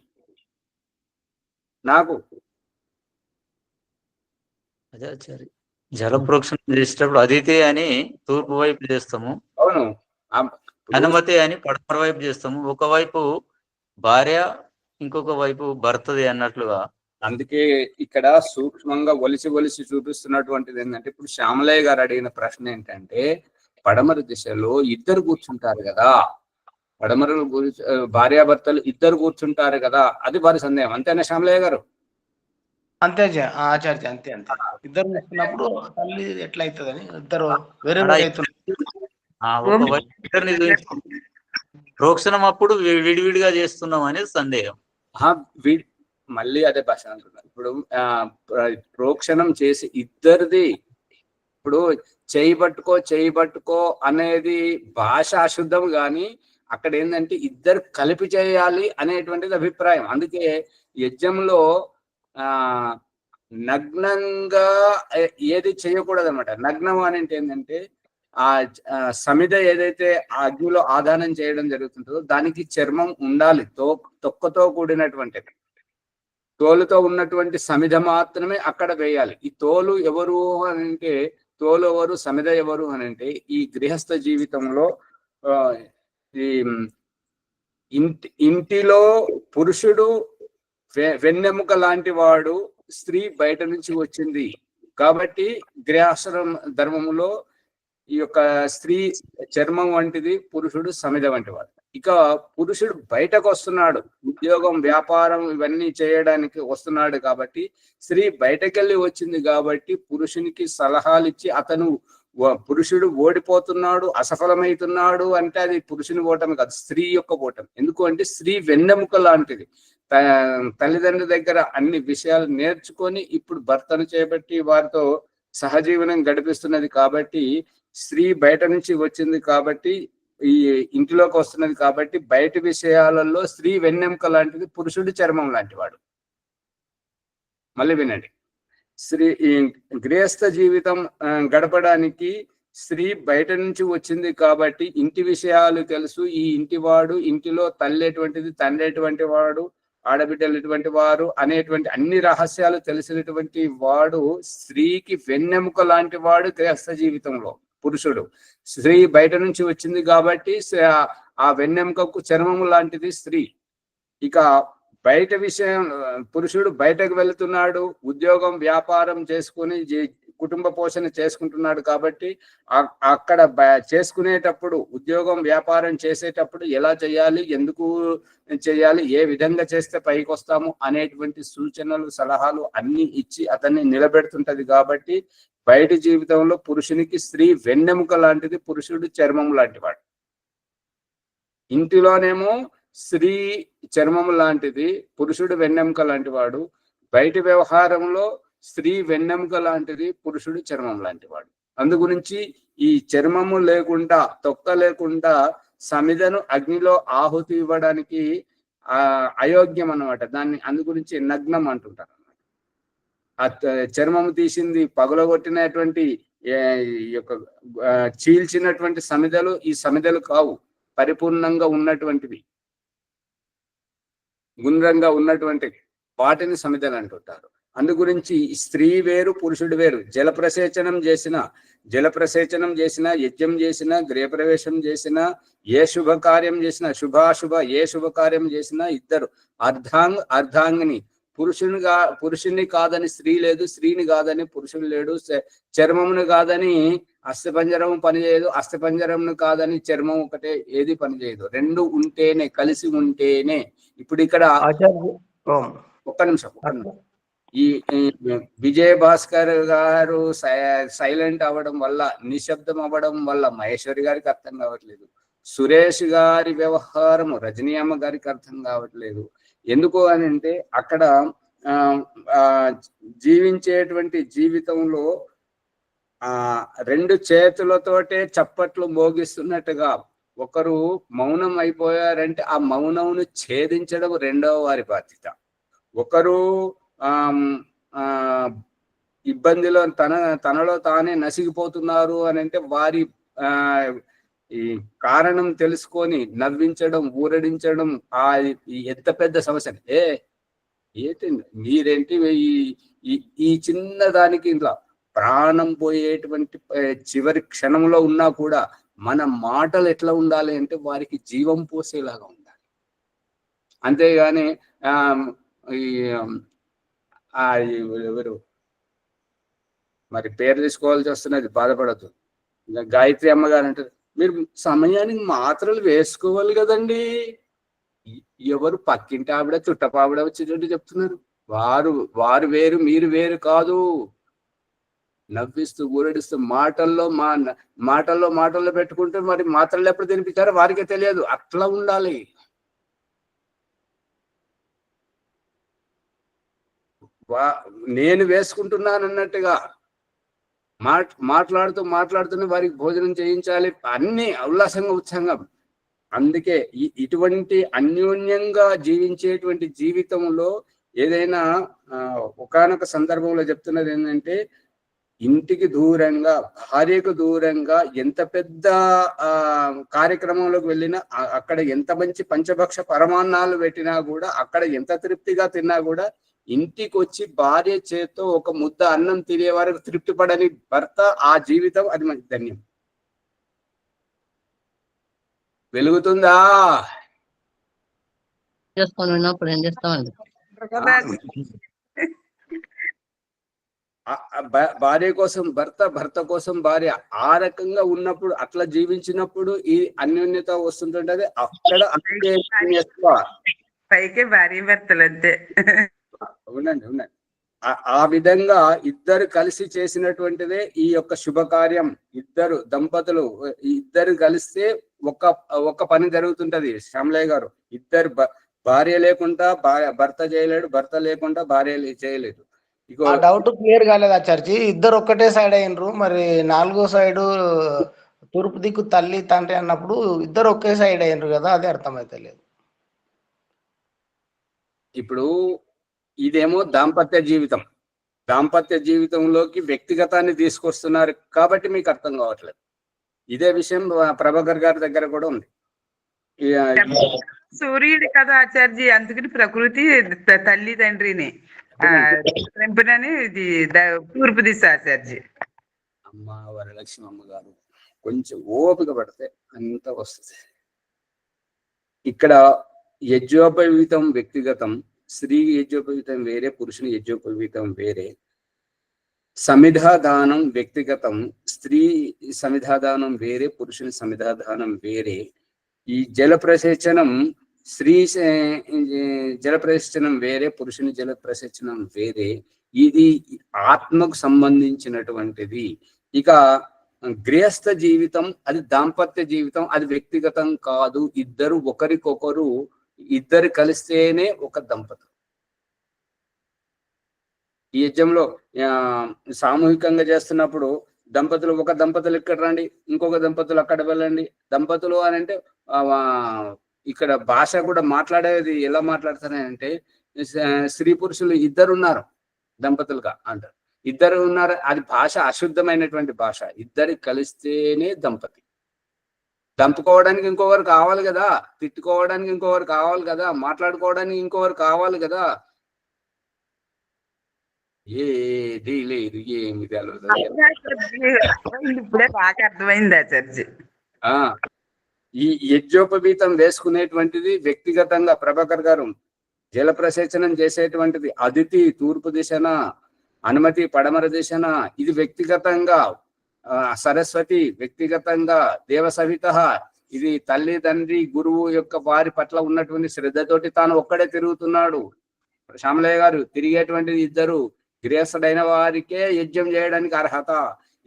నాకు. అదే ఆచార్య, జల ప్రోక్షణ చేసేటప్పుడు అదితి అని తూర్పు వైపు చేస్తాము, అవును. అనుమతి అని పడమర వైపు చేస్తాము, ఒకవైపు భార్య ఇంకొక వైపు భర్తది అన్నట్లుగా. అందుకే ఇక్కడ సూక్ష్మంగా ఒలిసి చూపిస్తున్నటువంటిది ఏంటంటే, ఇప్పుడు శ్యామలయ్య గారు అడిగిన ప్రశ్న ఏంటంటే, పడమర దిశలో ఇద్దరు కూర్చుంటారు కదా, పడమర భార్యాభర్తలు ఇద్దరు కూర్చుంటారు కదా, అది వారి సందేహం. అంతేనా శ్యామలయ్య గారు? అంతే ఆచార్య, అంతే ఇద్దరు కూర్చున్నప్పుడు తల్లి ఎట్లా అవుతుందని ఇద్దరు వేరే ప్రోక్షణం అప్పుడు విడివిడిగా చేస్తున్నాం అనేది సందేహం. మళ్ళీ అదే భాష అంటున్నారు. ఇప్పుడు ప్రోక్షణం చేసి ఇద్దరిది, ఇప్పుడు చేయి పట్టుకో అనేది భాష అశుద్ధం, కానీ అక్కడ ఏంటంటే ఇద్దరు కలిపి చేయాలి అనేటువంటిది అభిప్రాయం. అందుకే యజ్ఞంలో నగ్నంగా ఏది చేయకూడదు అనమాట. నగ్నం అని ఏంటంటే ఆ సమిధ ఏదైతే ఆ అగ్నిలో ఆదానం చేయడం జరుగుతుందో దానికి చర్మం ఉండాలి, తొక్కతో కూడినటువంటిది. తోలుతో ఉన్నటువంటి సమిధ మాత్రమే అక్కడ వేయాలి. ఈ తోలు ఎవరు అని అంటే, తోలు ఎవరు, సమిధ ఎవరు అని అంటే, ఈ గృహస్థ జీవితంలో ఈ ఇంటిలో పురుషుడు వెన్నెముక లాంటి వాడు, స్త్రీ బయట నుంచి వచ్చింది కాబట్టి గృహాశ్రమ ధర్మములో ఈ యొక్క స్త్రీ చర్మం వంటిది, పురుషుడు సమిధ వంటి వాడు. ఇక పురుషుడు బయటకు వస్తున్నాడు, ఉద్యోగం వ్యాపారం ఇవన్నీ చేయడానికి వస్తున్నాడు కాబట్టి, స్త్రీ బయటకెళ్ళి వచ్చింది కాబట్టి పురుషునికి సలహాలు ఇచ్చి, అతను పురుషుడు ఓడిపోతున్నాడు, అసఫలమవుతున్నాడు అంటే అది పురుషుని ఓటమి కాదు, స్త్రీ యొక్క ఓటమి. ఎందుకు అంటే స్త్రీ వెన్నెముక లాంటిది. తల్లిదండ్రుల దగ్గర అన్ని విషయాలు నేర్చుకొని ఇప్పుడు భర్తను చేపట్టి వారితో సహజీవనం గడిపిస్తున్నది కాబట్టి, స్త్రీ బయట నుంచి వచ్చింది కాబట్టి, ఈ ఇంటిలోకి వస్తున్నది కాబట్టి, బయట విషయాలలో స్త్రీ వెన్నెముక లాంటిది, పురుషుడి చర్మం లాంటి వాడు. మళ్ళీ వినండి, ఈ గృహస్థ జీవితం గడపడానికి స్త్రీ బయట నుంచి వచ్చింది కాబట్టి ఇంటి విషయాలు తెలుసు. ఈ ఇంటివాడు, ఇంటిలో తల్లి ఎటువంటిది, తండ్రి ఎటువంటి వాడు, ఆడబిడ్డలు ఎటువంటి వారు అనేటువంటి అన్ని రహస్యాలు తెలిసినటువంటి వాడు స్త్రీకి వెన్నెముక లాంటి వాడు గృహస్థ జీవితంలో పురుషుడు. స్త్రీ బయట నుంచి వచ్చింది కాబట్టి ఆ వెన్నెముకకు చర్మము లాంటిది స్త్రీ. ఇక బయట విషయం, పురుషుడు బయటకు వెళుతున్నాడు, ఉద్యోగం వ్యాపారం చేసుకుని కుటుంబ పోషణ చేసుకుంటున్నాడు కాబట్టి అక్కడ చేసుకునేటప్పుడు, ఉద్యోగం వ్యాపారం చేసేటప్పుడు ఎలా చేయాలి, ఎందుకు చేయాలి, ఏ విధంగా చేస్తే పైకి వస్తాము అనేటువంటి సూచనలు సలహాలు అన్ని ఇచ్చి అతన్ని నిలబెడుతుంటది. కాబట్టి బయట జీవితంలో పురుషునికి స్త్రీ వెన్నెముక లాంటిది, పురుషుడు చర్మం లాంటి వాడు. ఇంటిలోనేమో స్త్రీ చర్మము లాంటిది, పురుషుడు వెన్నెముక లాంటి వాడు. బయట వ్యవహారంలో స్త్రీ వెన్నెముక లాంటిది, పురుషుడు చర్మం లాంటి వాడు. అందు గురించి ఈ చర్మము లేకుండా, తొక్క లేకుండా సమిధను అగ్నిలో ఆహుతి ఇవ్వడానికి అయోగ్యం అన్నమాట. దాన్ని అందు గురించి నగ్నం అంటుంటారు అన్నమాట. ఆ చర్మము తీసింది, పగలగొట్టినటువంటి యొక్క చీల్చినటువంటి సమిధలు ఈ సమిధలు కావు, పరిపూర్ణంగా ఉన్నటువంటివి, గుండ్రంగా ఉన్నటువంటి వాటిని సమిధలు అంటుంటారు. అందు గురించి స్త్రీ వేరు, పురుషుడు వేరు. జలప్రసేచనం చేసిన, యజ్ఞం చేసిన, గృహప్రవేశం చేసిన, ఏ శుభకార్యం చేసినా, శుభాశుభ ఏ శుభకార్యం చేసినా ఇద్దరు అర్ధాంగిని. పురుషుని కాదని స్త్రీ లేదు, స్త్రీని కాదని పురుషుడు లేడు. చర్మమును కాదని అస్థిపంజరం పనిచేయదు, అస్థిపంజరంను కాదని చర్మం ఒకటే ఏది పనిచేయదు. రెండు ఉంటేనే, కలిసి ఉంటేనే. ఇప్పుడు ఇక్కడ ఒక్క నిమిషం, ఈ విజయ భాస్కర్ గారు సైలెంట్ అవ్వడం వల్ల, నిశ్శబ్దం అవ్వడం వల్ల మహేశ్వరి గారికి అర్థం కావట్లేదు, సురేష్ గారి వ్యవహారము రజనీ అమ్మ గారికి అర్థం కావట్లేదు. ఎందుకు అని అంటే అక్కడ జీవించేటువంటి జీవితంలో రెండు చేతులతోటే చప్పట్లు మోగిస్తున్నట్టుగా ఒకరు మౌనం అయిపోయారంటే ఆ మౌనంను ఛేదించడం రెండవ వారి బాధ్యత. ఒకరు ఇబ్బందిలో తనలో తానే నసిగిపోతున్నారు అని అంటే వారి ఈ కారణం తెలుసుకొని నవ్వించడం, ఊరడించడం ఎంత పెద్ద సమస్య. ఏంటి మీరేంటి ఈ చిన్న దానికి ఇంట్లో ప్రాణం పోయేటువంటి చివరి క్షణంలో ఉన్నా కూడా మన మాటలు ఎట్లా ఉండాలి అంటే వారికి జీవం పోసేలాగా ఉండాలి. అంతేగాని ఎవరు మరి పేరు తీసుకోవాల్సి వస్తున్నది, బాధపడద్దు. గాయత్రి అమ్మగారు అంటారు, మీరు సమయానికి మాత్రలు వేసుకోవాలి కదండి. ఎవరు పక్కింటి ఆవిడ చుట్టపావిడ వచ్చేటట్టు చెప్తున్నారు. వారు వేరు, మీరు వేరు కాదు. నవ్విస్తూ ఊరడిస్తూ మాటల్లో పెట్టుకుంటే మరి మాత్రలు ఎప్పుడు తినిపించారో వారికే తెలియదు. అట్లా ఉండాలి. నేను వేసుకుంటున్నాను అన్నట్టుగా మాట్లాడుతూనే వారికి భోజనం చేయించాలి. అన్ని ఉల్లాసంగా, ఉత్సాహంగా. అందుకే ఇటువంటి అన్యోన్యంగా జీవించేటువంటి జీవితంలో ఏదైనా ఒకానొక సందర్భంలో చెప్తున్నది ఏంటంటే, ఇంటికి దూరంగా, భార్యకు దూరంగా ఎంత పెద్ద కార్యక్రమంలోకి వెళ్ళినా, అక్కడ ఎంత మంచి పంచభక్ష పరమాన్నాలు పెట్టినా కూడా, అక్కడ ఎంత తృప్తిగా తిన్నా కూడా, ఇంటికి వచ్చి భార్య చేత్తో ఒక ముద్ద అన్నం తినే వరకు తృప్తి పడని భర్త ఆ జీవితం అది మంచి ధన్యం. వెలుగుతుందా? చేసుకొని ఉన్నప్పుడు ఏం చేస్తామండి? భార్య కోసం భర్త, భర్త కోసం భార్య, ఆ రకంగా ఉన్నప్పుడు, అట్లా జీవించినప్పుడు ఈ అన్యోన్యత వస్తుంటుంటది. అక్కడ పైకే భార్య భర్తలు అంతే. అవునండి. ఆ విధంగా ఇద్దరు కలిసి చేసినటువంటిదే ఈ యొక్క శుభకార్యం. ఇద్దరు దంపతులు ఇద్దరు కలిస్తే ఒక పని జరుగుతుంటది. శ్యామలయ్య గారు, ఇద్దరు భార్య లేకుండా భర్త చేయలేడు, భర్త లేకుండా భార్య చేయలేదు. ఆ డౌట్ క్లియర్ కాలేదు ఆచార్జీ. ఇద్దరు ఒక్కటే సైడ్ అయినరు, మరి నాలుగో సైడు తూర్పు దిక్కు తల్లి తండ్రి అన్నప్పుడు ఇద్దరు ఒకే సైడ్ అయినరు కదా, అదే అర్థమైతే లేదు. ఇప్పుడు ఇదేమో దాంపత్య జీవితం. దాంపత్య జీవితంలోకి వ్యక్తిగతాన్ని తీసుకొస్తున్నారు కాబట్టి మీకు అర్థం కావట్లేదు. ఇదే విషయం ప్రభాకర్ గారి దగ్గర కూడా ఉంది. సూర్యుడు కదా ఆచార్జీ, అందుకని ప్రకృతి తల్లి తండ్రిని తెంపునని ఇది తూర్పు దిశ ఆచార్జీ. అమ్మ వరలక్ష్మి అమ్మగారు కొంచెం ఓపిక పడితే అంత వస్తుంది. ఇక్కడ యజ్ఞోపవీతం వ్యక్తిగతం, స్త్రీ యజ్ఞోపవీతం వేరే, పురుషుని యజ్ఞోపవీతం వేరే. సమిధాదానం వ్యక్తిగతం, స్త్రీ సమిధాదానం వేరే, పురుషుని సమిధాదానం వేరే. ఈ జల ప్రసేచనం, స్త్రీ జల ప్రసేచనం వేరే, పురుషుని జల ప్రసేచనం వేరే. ఇది ఆత్మకు సంబంధించినటువంటిది. ఇక గృహస్థ జీవితం అది దాంపత్య జీవితం, అది వ్యక్తిగతం కాదు. ఇద్దరు ఒకరికొకరు, ఇద్దరు కలిస్తేనే ఒక దంపతులు. ఈ యజ్ఞంలో సామూహికంగా చేస్తున్నప్పుడు దంపతులు, ఒక దంపతులు ఇక్కడ రండి, ఇంకొక దంపతులు అక్కడ వెళ్ళండి. దంపతులు అని అంటే ఇక్కడ భాష కూడా మాట్లాడేది ఎలా మాట్లాడతారంటే, స్త్రీ పురుషులు ఇద్దరు ఉన్నారు దంపతులుగా అంటారు. ఇద్దరు ఉన్నారు, అది భాష అశుద్ధమైనటువంటి భాష. ఇద్దరు కలిస్తేనే దంపతి. దంపుకోవడానికి ఇంకొకరు కావాలి కదా, తిట్టుకోవడానికి ఇంకొకరు కావాలి కదా, మాట్లాడుకోవడానికి ఇంకొకరు కావాలి కదా. ఏది లేదు, ఏమి తెలియదు. ఇప్పుడే బాగా అర్థమైంది ఆచార్జీ. ఈ యజ్ఞోపవీతం వేసుకునేటువంటిది వ్యక్తిగతంగా ప్రభాకర్ గారు జలప్రసేచనం చేసేటువంటిది అదితి తూర్పు దిశన, అనుమతి పడమర దిశన. ఇది వ్యక్తిగతంగా. సరస్వతి వ్యక్తిగతంగా. దేవ సవిత ఇది తల్లి తండ్రి గురువు యొక్క వారి పట్ల ఉన్నటువంటి శ్రద్ధతోటి తాను ఒక్కడే తిరుగుతున్నాడు. శ్యామలయ్య గారు తిరిగేటువంటిది ఇద్దరు. గృహస్థుడైన వారికే యజ్ఞం చేయడానికి అర్హత,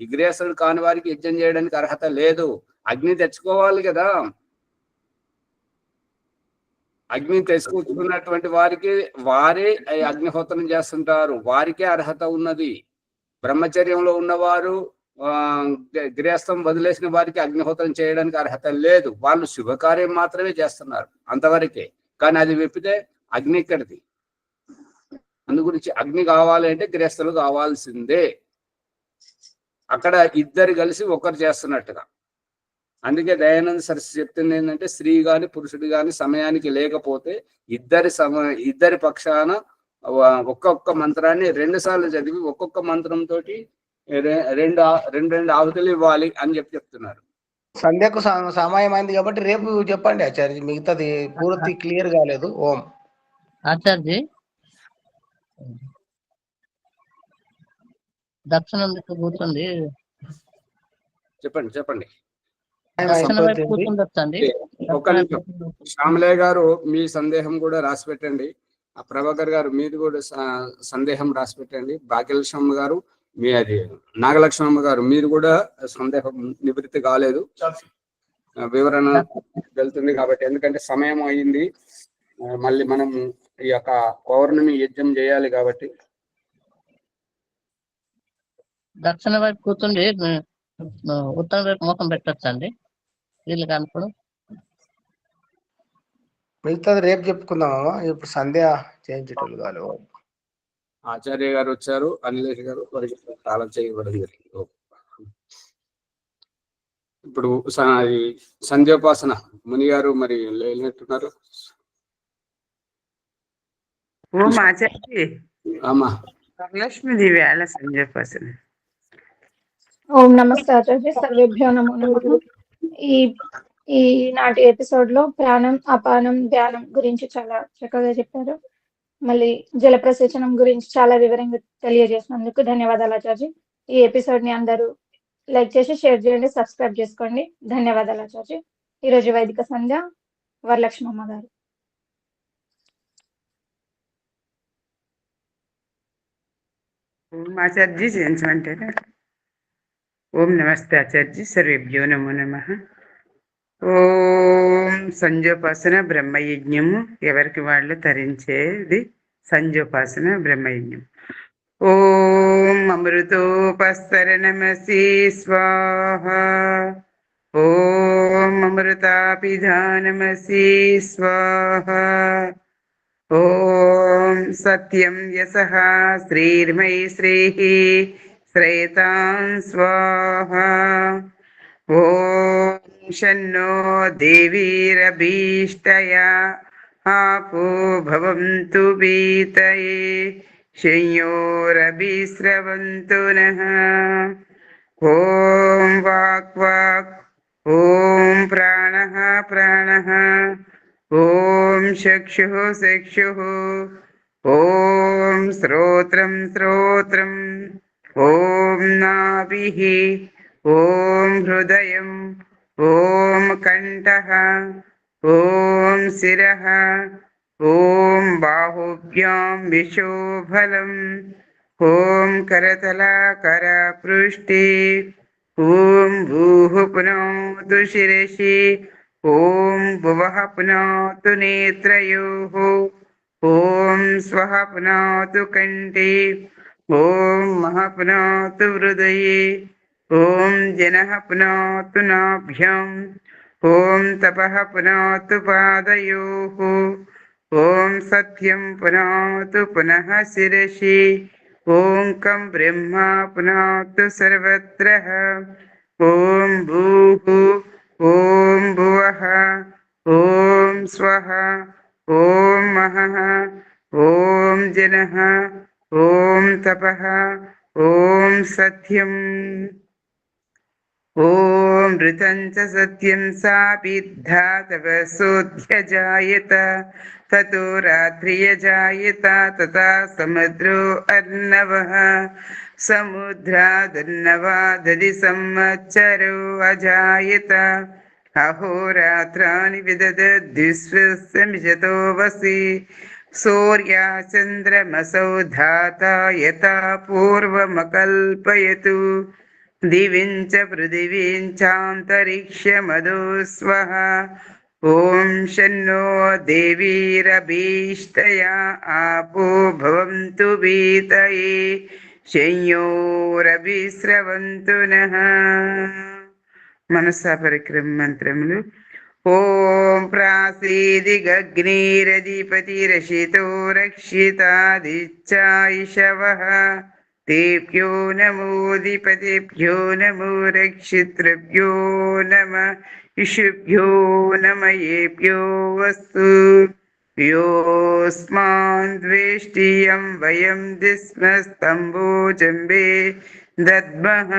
ఈ గృహస్థుడు కాని వారికి యజ్ఞం చేయడానికి అర్హత లేదు. అగ్ని తెచ్చుకోవాలి కదా, అగ్ని తెచ్చుకుంటున్నటువంటి వారికి వారే అగ్నిహోత్రం చేస్తుంటారు, వారికే అర్హత ఉన్నది. బ్రహ్మచర్యంలో ఉన్నవారు గృహస్థం వదిలేసిన వారికి అగ్నిహోత్రం చేయడానికి అర్హత లేదు. వాళ్ళు శుభకార్యం మాత్రమే చేస్తున్నారు అంతవరకే. కానీ అది విప్పితే అగ్ని ఇక్కడిది. అందు గురించి అగ్ని కావాలి అంటే గృహస్థులు కావాల్సిందే. అక్కడ ఇద్దరు కలిసి ఒకరు చేస్తున్నట్టుగా. అందుకే దయానంద సరస్వతి చెప్తుంది ఏంటంటే, స్త్రీ గాని పురుషుడు గాని సమయానికి లేకపోతే ఇద్దరి పక్షాన ఒక్కొక్క మంత్రాన్ని 2 సార్లు చదివి ఒక్కొక్క మంత్రంతో రెండు ఆహుతులు ఇవ్వాలి అని చెప్తున్నారు. సంధ్యకు సమయం అయింది కాబట్టి రేపు చెప్పండి ఆచార్య, మిగతాది పూర్తి క్లియర్ కాలేదు. ఓం ఆచార్జీ దక్షిణం దిక్కు కూర్చోండి. చెప్పండి. దక్షిణ వైపు కూర్చుండొచ్చండి. ఒక్క నిమిషం. శ్యామలయ్య గారు మీ సందేహం కూడా రాసి పెట్టండి. ఆ ప్రభాకర్ గారు మీది కూడా సందేహం రాసి పెట్టండి. భాగ్యలక్ష్మమ్మ గారు మీ అది నాగలక్ష్మమ్మ గారు మీరు కూడా సందేహం నివృత్తి కాలేదు, వివరణ వెళ్తుంది కాబట్టి. ఎందుకంటే సమయం అయింది, మళ్ళీ మనం ఈ యొక్క పౌర్ణమి యజ్ఞం చేయాలి కాబట్టి. దక్షిణ వైపు కూర్చుండి ఉత్తరం వైపు ముఖం పెట్టొచ్చండి వీళ్ళు కానప్పుడు. మిగతాది రేపు చెప్పుకుందామా, ఇప్పుడు సంధ్య చేయించేటోళ్ళు కాదు. ఆచార్య గారు వచ్చారు, అనిలేష్ గారు వారికి తాళం చేయబడింది. ఇప్పుడు సంధ్యోపాసన ముని గారు మరి లేనట్టున్నారు. ఓం ఆచార్య అమ్మా వరలక్ష్మిది వేళ సంధ్యోపాసన. ఓం నమస్తే ఆచార్య, సర్వేభ్యో నమో నమః. ఈ నాటి ఎపిసోడ్ లో ప్రాణం, అపానం, ధ్యానం గురించి చాలా చక్కగా చెప్పారు. మళ్ళీ జల ప్రసేచనం గురించి చాలా వివరంగా తెలియజేసినందుకు ధన్యవాదాలు ఆచార్య. ఈ ఎపిసోడ్ ని అందరూ లైక్ చేసి షేర్ చేయండి, సబ్స్క్రైబ్ చేసుకోండి. ధన్యవాదాలు ఆచార్య. ఈరోజు వైదిక సంధ్య వరలక్ష్మమ్మ గారు. ఓం ఆచార్య చేయించమంటారా? ఓం నమస్తే ఆచార్య, సర్వేభ్యో నమో నమః. ఓం సంధ్యోపాసన బ్రహ్మయజ్ఞము ఎవరికి వాళ్ళు తరించేది సంధ్యోపాసన బ్రహ్మయజ్ఞం. ఓం అమృతోపస్తరణమసి స్వాహ. ఓం అమృతాపిధానమసి స్వాహ. ఓం సత్యం యసః శ్రీర్మై శ్రీః శ్రేతాం స్వాహ. ఓం శన్నో దేవీరభీష్టయా ఆపో భవంతు వీతయే శయ్యోరభిస్రవంతు నః. ఓం వాక్ వాక్, ఓం ప్రాణః ప్రాణః, ఓం చక్షుః చక్షుః, ఓం శ్రోత్రం శ్రోత్రం, ఓం నాభిః, ఓం హృదయం, ఓం కంఠః, ఓం శిరః, ఓం బాహుభ్యాం విశోఫలం, ఓం కరతలాకర పృష్ఠే, ఓం భూః పునోతు శిరసి, ఓం భువః పునోతు నేత్రయోః, ఓం స్వః పునోతు కంఠే, ఓం మహః పునోతు హృదయే, ఓం జనః పునోతు నాభ్యాం, ఓం తపః పునోతు పాదయోః, ఓం సత్యం పునోతు పునః శిరసి, ఓం కం బ్రహ్మ పునోతు సర్వత్ర, ఓం భూః, ఓం భువః, ఓం స్వః, ఓం మహః, ఓం జనః, ఓం తపః, ఓం సత్యం. ఓం ఋతం చ సత్యం సాపిద్ధా తపసోధ్యజాయత, తతో రాత్రియజాయత, తథా సముద్రో అర్ణవః, సముద్రాదర్ణవాదది సంవత్సరో అజాయత, అహోరాత్రాణి విదదద్విశ్వస్యమిషతో వసి, సూర్యాచంద్రమసౌ ధాతా యథా పూర్వమకల్పయతు, దివించ పృథివీంచాంతరిక్షమదో స్వః. ఓం శన్నో దేవీరభీష్టయా ఆపో భవంతు వీతయే శయ్యోరభిస్రవంతు నః. మనసా పరిక్రమ మంత్రములు. ఓం ప్రాసీది గగ్నిరధిపతిరషితో రక్షితాదిచ్చాయిషవః తేభ్యో నమోధిపతిభ్యో నమో రక్షితృభ్యో నమ ఇషుభ్యో నమయేభ్యో వస్తు యోస్మాన్ ద్వేష్టియం వయం దిస్మస్తంభోజంబే దద్మః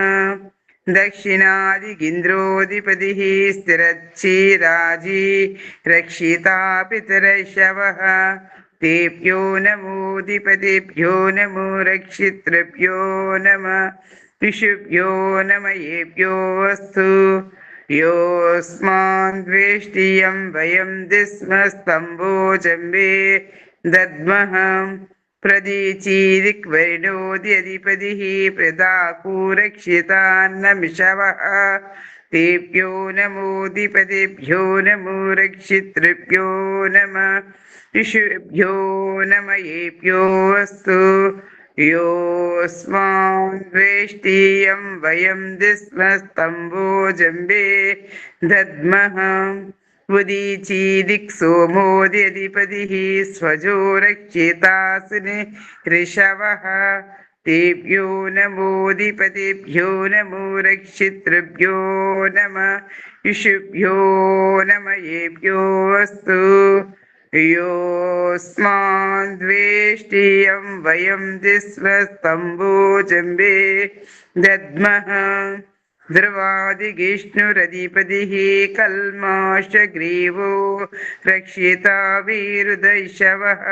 దక్షిణాదిగింద్రోధిపతిః స్థిరచ్చిరాజీ రక్షితా పితరశవః తేభ్యో నమోధిపతిభ్యో నమో రక్షితృభ్యో నమ ఋషుభ్యో నమయేభ్యో వస్తు యోస్మాన్ ద్వేష్టియం వయం దిస్మస్తంభోజంబే దద్మః ప్రదీచీదిక్వరిణోద్యధిపతిః ప్రదాకూరక్షితాన్నమిషవః తేభ్యో నమోధిపతిభ్యో నమో రక్షితృభ్యో నమ ఋషుభ్యో నమయేభ్యో వస్తు యోస్మాన్ ద్వేష్టియం వయం దిస్మస్తంభోజంబే దద్మః ఉదీచీదిక్ సోమోద్యధిపతిః స్వజో రక్షితాస్ని ఋషవః తేభ్యో నమోధిపతిభ్యో నమో రక్షితృభ్యో నమ ఋషుభ్యో నమయేభ్యో వస్తు యోస్మాన్ ద్వేష్టియం వయం దిస్మస్తంభోజంబే దద్మః ధ్రువాదిగిష్ణురధిపతిః కల్మాషగ్రీవో రక్షితా వీరుదైషవః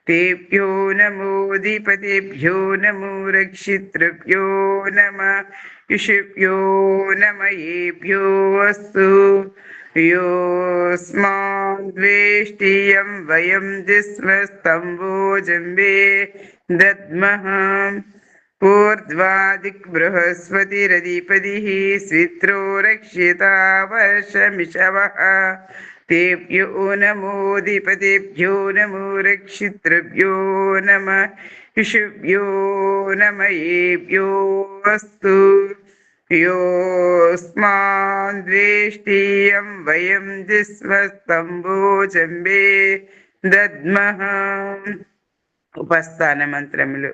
తేభ్యో నమోధిపతిభ్యో నమో రక్షితృభ్యో నమ ఋషిభ్యో నమయేభ్యో వస్తు యోస్మాన్ ద్వేష్టియం వయం దిస్మస్తంభోజంబే దద్మః ఊర్ధ్వాదిక్ బృహస్పతిరధిపతిః స్విత్రో రక్షితా వర్షమిషవః తేభ్యో నమోధిపతిభ్యో నమో రక్షితృభ్యో నమ ఋషుభ్యో నమయేభ్యో వస్తు యోస్మాన్ ద్వేష్టియం వయం దిస్మస్తంభోజంబే దద్మః. ఉపస్థాన మంత్రములు.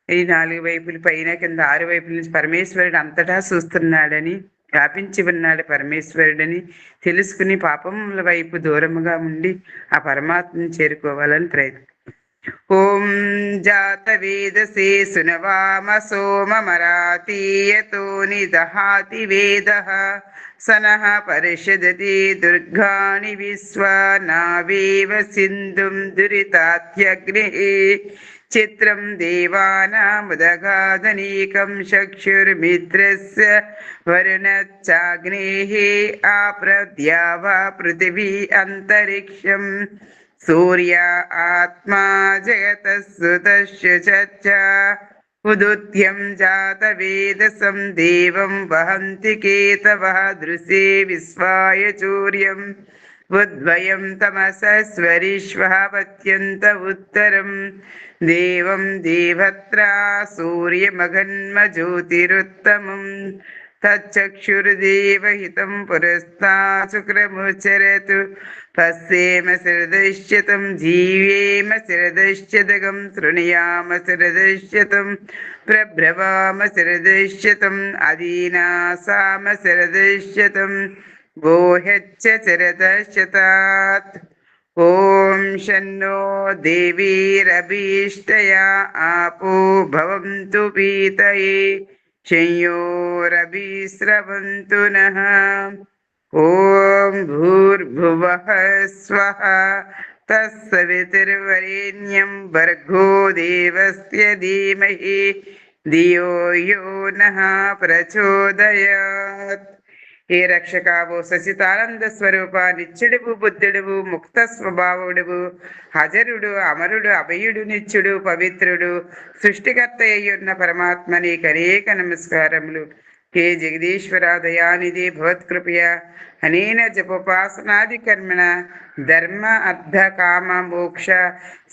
ఈ 4 వైపుల పైన కింద 6 వైపుల నుంచి పరమేశ్వరుడు అంతటా చూస్తున్నాడని, వ్యాపించి ఉన్నాడు పరమేశ్వరుడని తెలుసుకుని పాపముల వైపు దూరముగా ఉండి ఆ పరమాత్మను చేరుకోవాలని ప్రయత్నం. ఓం జాత వేదసే సునవామ సోమమరాతీయతో నిదహాతి వేదః సనః పరిషదతి దుర్గాణి విశ్వా నావేవ సింధుం దురితాత్యగ్నిః చిత్రం దేవానాముదగాదనీకం చక్షుర్మిత్రస్య వరుణశ్చాగ్నేః ఆప్రద్యావా పృథివీ అంతరిక్షం సూర్య ఆత్మా జగతస్సుతస్య చ ఉదుత్యం జాత వేదసం దేవం వహంతి కేతవః దృశే విశ్వాయ చూర్యం ఉద్వయం తమసస్వరిష్వః పత్యంత ఉత్తరం దేవం దేవత్రా సూర్యమఘన్మ జ్యోతిరుత్తమం తచ్చక్షుర్దేవహితం పురస్తాత్ శుక్రముచ్చరతు పశ్యేమ శరదశ్యతం జీవేమ శరదశ్యతగం శృణుయామ శరదశ్యతం ప్రభ్రవామ శరదశ్యతం అదీనాసామ శరదశ్యతం గోహ్యచ్చ శరదశ్యతాత్. ఓం షన్నో దేవీరభీష్టయా ఆపో భవంతు పీతయే శంయోరభిస్రవంతు నః. ఓం భూర్భువః స్వః తత్సవితుర్వరేణ్యం భర్గో దేవస్య ధీమహి ధియో యో నః ప్రచోదయాత్. ఏ రక్షకావో సచితానంద స్వరూప నిత్యుడువు బుద్ధుడువు ముక్త స్వభావుడువు హజరుడు అమరుడు అభయుడు నిత్యుడు పవిత్రుడు సృష్టికర్త అయ్యున్న పరమాత్మ నీకు అనేక నమస్కారములు. హే జగదీశ్వర దయానిధి భవత్కృపయా అనేన జపోపాసనాది కర్మణ ధర్మ అర్థ కామ మోక్ష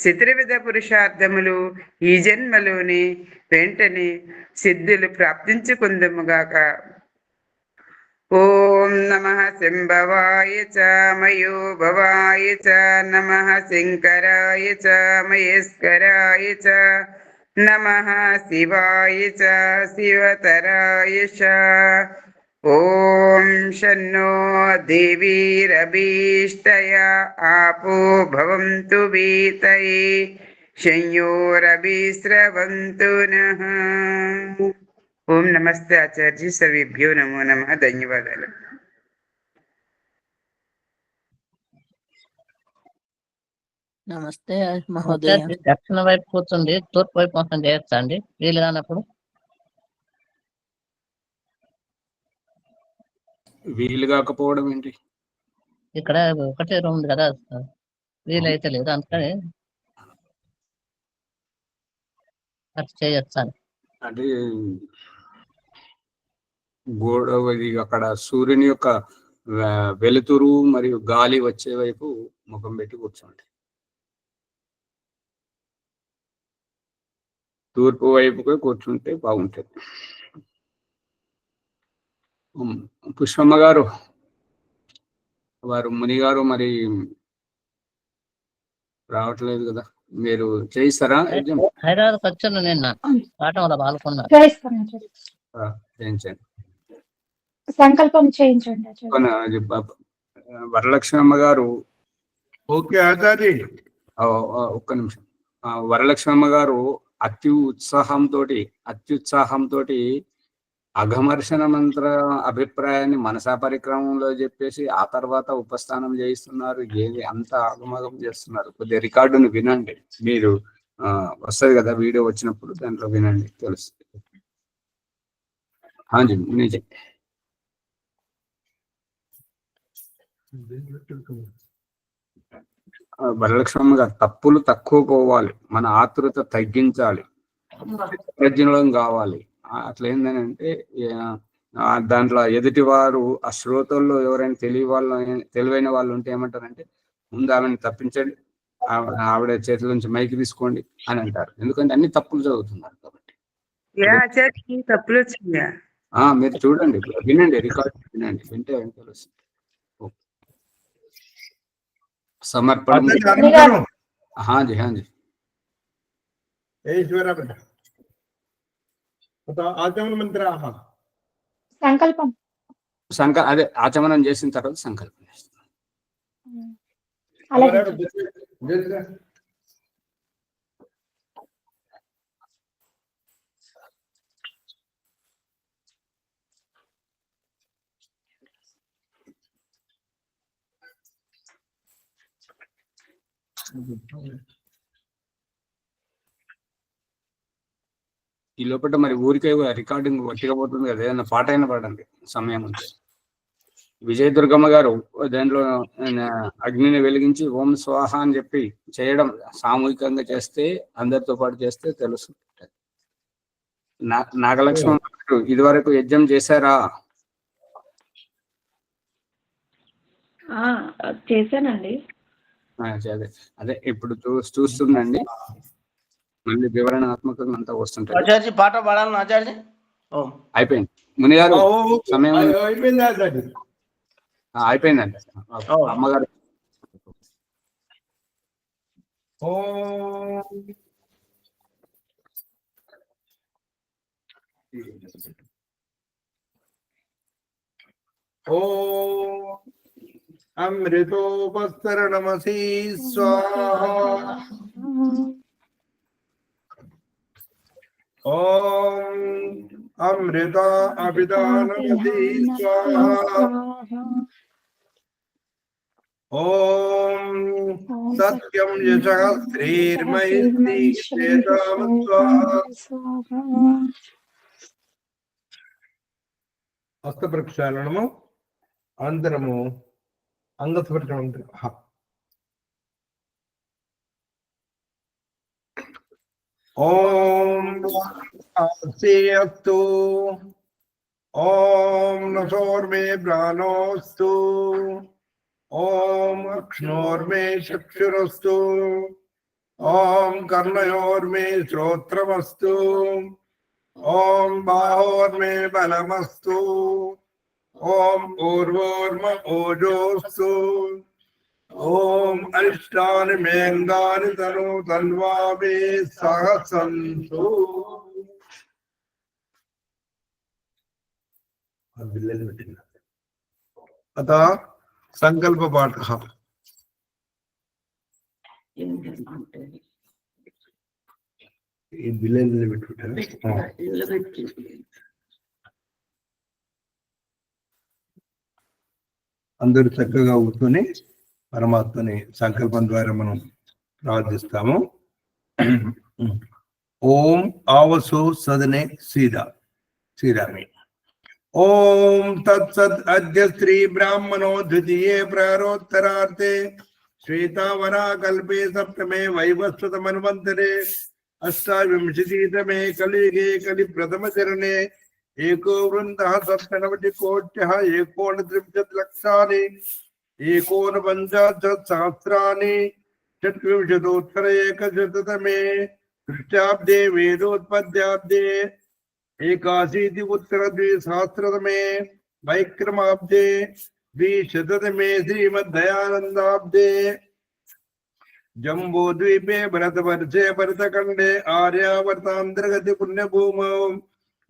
చతుర్విధ పురుషార్థములు ఈ జన్మలోని వెంటనే సిద్ధులు ప్రాప్తించుకుందుముగాక. ఓం నమః శంభవాయ చ మయోభవాయ చ నమః శంకరాయ చ మహేశ్వరాయ చ నమః శివాయ చ శివతరాయ చ. ఓం షన్నో దేవీరభీష్టయ ఆపో భవంతు వీతయే సంయోరభిస్రవంతు నః. ఓం నమస్తే ఆచార్య, సర్వేభ్యో నమో నమః. ధన్యవాదాలు. నమస్తే మహోదయ. ఆచార్య దక్షిణ వైపు కూర్చుండి తూర్పు వైపు మొత్తం చేయొచ్చా అండి వీలు కానప్పుడు? వీలు కాకపోవడం ఏంటి? ఇక్కడ ఒకటే రూమ్ ఉంది కదా, వీలైతే లేదు, అందుకని అట్లా చేయొచ్చా అని. అంటే ఇది అక్కడ సూర్యుని యొక్క వెలుతురు మరియు గాలి వచ్చే వైపు ముఖం పెట్టి కూర్చోండి. తూర్పు వైపుకి కూర్చుంటే బాగుంటుంది. పుష్పమ్మ గారు, వారు ముని గారు మరి రావట్లేదు కదా, మీరు చేయిస్తారా? హైదరాబాద్కి వచ్చాను నిన్న, పాఠంలో పాల్గొన్నారు. చేయించండి. సంకల్పం చేయించండి ఆచార్య. వరలక్ష్మమ్మ గారు. ఓకే ఆచార్య. ఒక్క నిమిషం. వరలక్ష్మమ్మ గారు అత్యుత్సాహంతో అఘమర్షణ మంత్ర అభిప్రాయాన్ని మనసా పరిక్రమంలో చెప్పేసి ఆ తర్వాత ఉపస్థానం చేయిస్తున్నారు. ఏది అంత ఆగమగం చేస్తున్నారు? కొద్దిగా రికార్డును వినండి. మీరు వస్తుంది కదా వీడియో వచ్చినప్పుడు, దాంట్లో వినండి, తెలుస్తుంది. హాంజీ నిజే. వరలక్ష్మమ్మ గారు, తప్పులు తక్కువ పోవాలి, మన ఆతృత తగ్గించాలి, ప్రజ్ఞలం కావాలి. అట్లా ఏంటంటే దాంట్లో ఎదుటి వారు, ఆ శ్రోతల్లో ఎవరైనా తెలివైన వాళ్ళు ఉంటే ఏమంటారంటే, ముందు ఆమెను తప్పించండి, ఆవిడ చేతుల నుంచి మైకి తీసుకోండి అని అంటారు. ఎందుకంటే అన్ని తప్పులు చదువుతున్నారు కాబట్టి. తప్పులు వచ్చిందా? మీరు చూడండి, వినండి, రికార్డ్ వినండి, వింటే తెలుస్తుంది. समर्पण। हाँ जी हाँ जी। ఆచమన మంత్ర సంకల్పం అదే ఆచమనం చేసిన తర్వాత సంకల్పం చేస్తాం. ఈ లోపల మరి ఊరికే రికార్డింగ్ వట్టిగా పోతుంది కదా, ఏదైనా పాట అయినా పాడండి సమయం ఉంటే. విజయదుర్గమ్మ గారు దాంట్లో అగ్నిని వెలిగించి ఓం స్వాహ అని చెప్పి చేయడం, సామూహికంగా చేస్తే, అందరితో పాటు చేస్తే తెలుస్తుంది. నాగలక్ష్మి గారు ఇదివరకు యజ్ఞం చేశారా? చేశానండి. అదే ఇప్పుడు చూస్తుందండి, మళ్ళీ వివరణాత్మకంగా అంతా వస్తుంటాయి. ఆచార్య పాట పాడాలి ఆచార్య. అయిపోయింది ముని గారు, సమయం అయిపోయిందండి. అమ్మగారు అమృతోపస్తరణమసి స్వాహా. ఓం అమృత అభిదానమసి స్వాహా. ఓం సత్యం యశః శ్రీర్మైత్రీ శ్వేతాం స్వాహా. హస్త ప్రక్షాళనము అనంతరము అంగస్పర్శనం. ఓం అస్తు. ఓం నసోర్మే ప్రాణోస్తు. ఓం అక్ష్ణోర్మే చక్షురస్తు. ఓం కర్ణయోర్మే శ్రోత్రమస్తు. ఓం బాహోర్మే బలమస్తు. ఓం ఊర్వోర్మ ఓజోస్తు ఓం అరిష్టాని మేంగాని తను తన్వామే సహసంతు. అత సంకల్ప పాఠ. ఈ బిల్లలు పెట్టుకుంటారా? అందరూ చక్కగా కూర్చొని పరమాత్మని సంకల్పం ద్వారా మనం ప్రార్థిస్తాము. ఓం ఆవసు సదనే శ్రీరామి. ఓం తత్సత్ అద్య శ్రీ బ్రాహ్మణో ద్వితీయే ప్రారోత్తరార్థే శ్వేతావరా కల్పే సప్తమే వైవస్వత మన్వంతరే అష్టావింశతితమే కలియుగే కలి ప్రథమ చరణే एको वृन्दः 97 कोट्यः 39 लक्षानि 49 सहस्राणि चतुर्विंशतोत्तर-एकशततमे ख्रीष्टाब्दे वेदोत्पत्त्याब्दे 81-उत्तर-द्विसहस्रतमे वैक्रमाब्दे 200तमे श्रीमद्दयानन्दाब्दे जम्बूद्वीपे भरतवर्षे भरतखण्डे आर्यावर्तान्तर्गते पुण्यभूमौ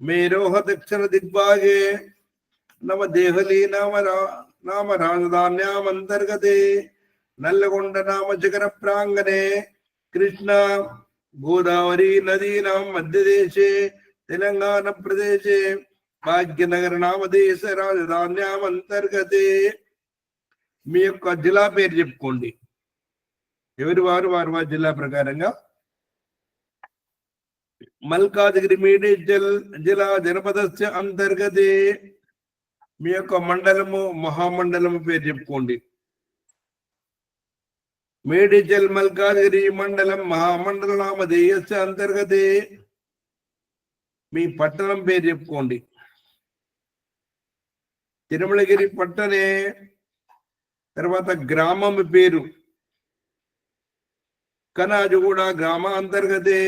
मेरोह दक्षिण दिग्भागे नवदेहली नाम राजधान्याम अंतर्गते नल्लगोंड नाम जगर प्रांगणे कृष्णा गोदावरी नदीनां मध्यदेशे तेलंगाना प्रदेशे भाग्यनगर नाम देश राजधान्याम अंतर्गते మీ యొక్క జిల్లా పేరు చెప్పుకోండి. ఎవరి వారు వారి జిల్లా ప్రకారంగా మల్కాజ్గిరి మేడ్చల్ జిల్లా జనపదస్య అంతర్గతే మీ యొక్క మండలము మహామండలము పేరు చెప్పుకోండి. మేడ్చల్ మల్కాజ్గిరి మండలం మహామండల నామధేయస్య అంతర్గతే మీ పట్టణం పేరు చెప్పుకోండి. తిరుమలగిరి పట్టణే. తర్వాత గ్రామం పేరు కనాజుగూడ గ్రామ అంతర్గతే.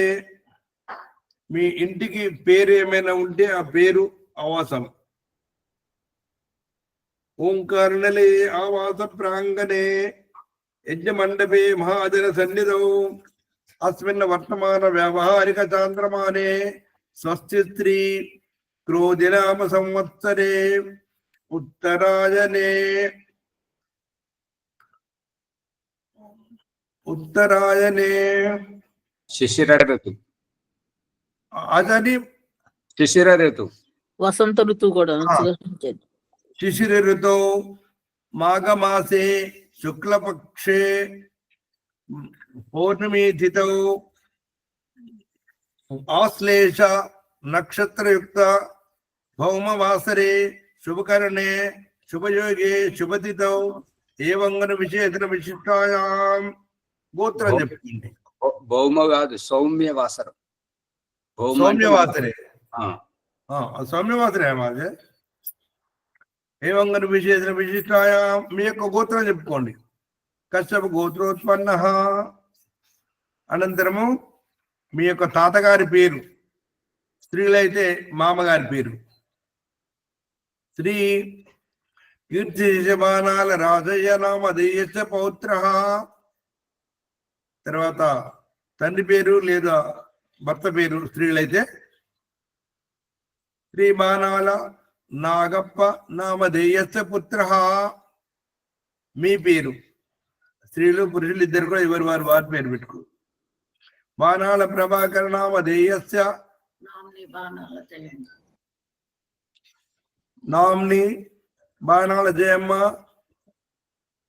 మీ ఇంటికి పేరు ఏమైనా ఉంటే ఆ పేరు ఆవాసం. ఓంకారణలే ఆవాస ప్రాంగణే యజ్ఞ మండపే మహాజన సన్నిధౌ అస్మిన్ వర్తమాన వ్యావహారిక చాంద్రమానే స్వస్తి స్త్రీ క్రోధినామ సంవత్సరే ఉత్తరాయణే శిశిర ఋతు. అదని శిశిర ఋతు వసంత ఋతువు కూడా శిశిర ఋతౌ మాఘమాసే శుక్లపక్షే పౌర్ణమి తిథౌ ఆశ్లేష నక్షత్రయుక్త భౌమవాసరే శుభకరణే శుభయోగే శుభతిథౌ ఏవంగన విశేషణ విశిష్టాయాం. గోత్రం చెప్పుకోండి. భౌమ కాదు, సౌమ్యవాసరం. సౌమ్యవాసరే సౌమ్యవాసరే మాది. ఏవంగన విశేషణ విశిష్టాయాం. మీ యొక్క గోత్రం చెప్పుకోండి. కశ్యప గోత్రోత్పన్న. అనంతరము మీ యొక్క తాతగారి పేరు, స్త్రీలైతే మామగారి పేరు. శ్రీ కీర్తి యజమానాల రాజయ్య నామధేయస్య పౌత్ర. తర్వాత తండ్రి పేరు లేదా భర్త పేరు స్త్రీలైతే శ్రీ బాణాల నాగప్ప నామధేయస్య పుత్ర. మీ పేరు స్త్రీలు పురుషులు ఇద్దరు కూడా ఎవరు వారి పేరు పెట్టుకో. బాణాల ప్రభాకర నామధేయస్య నామ్ని బాణాల జయమ్మ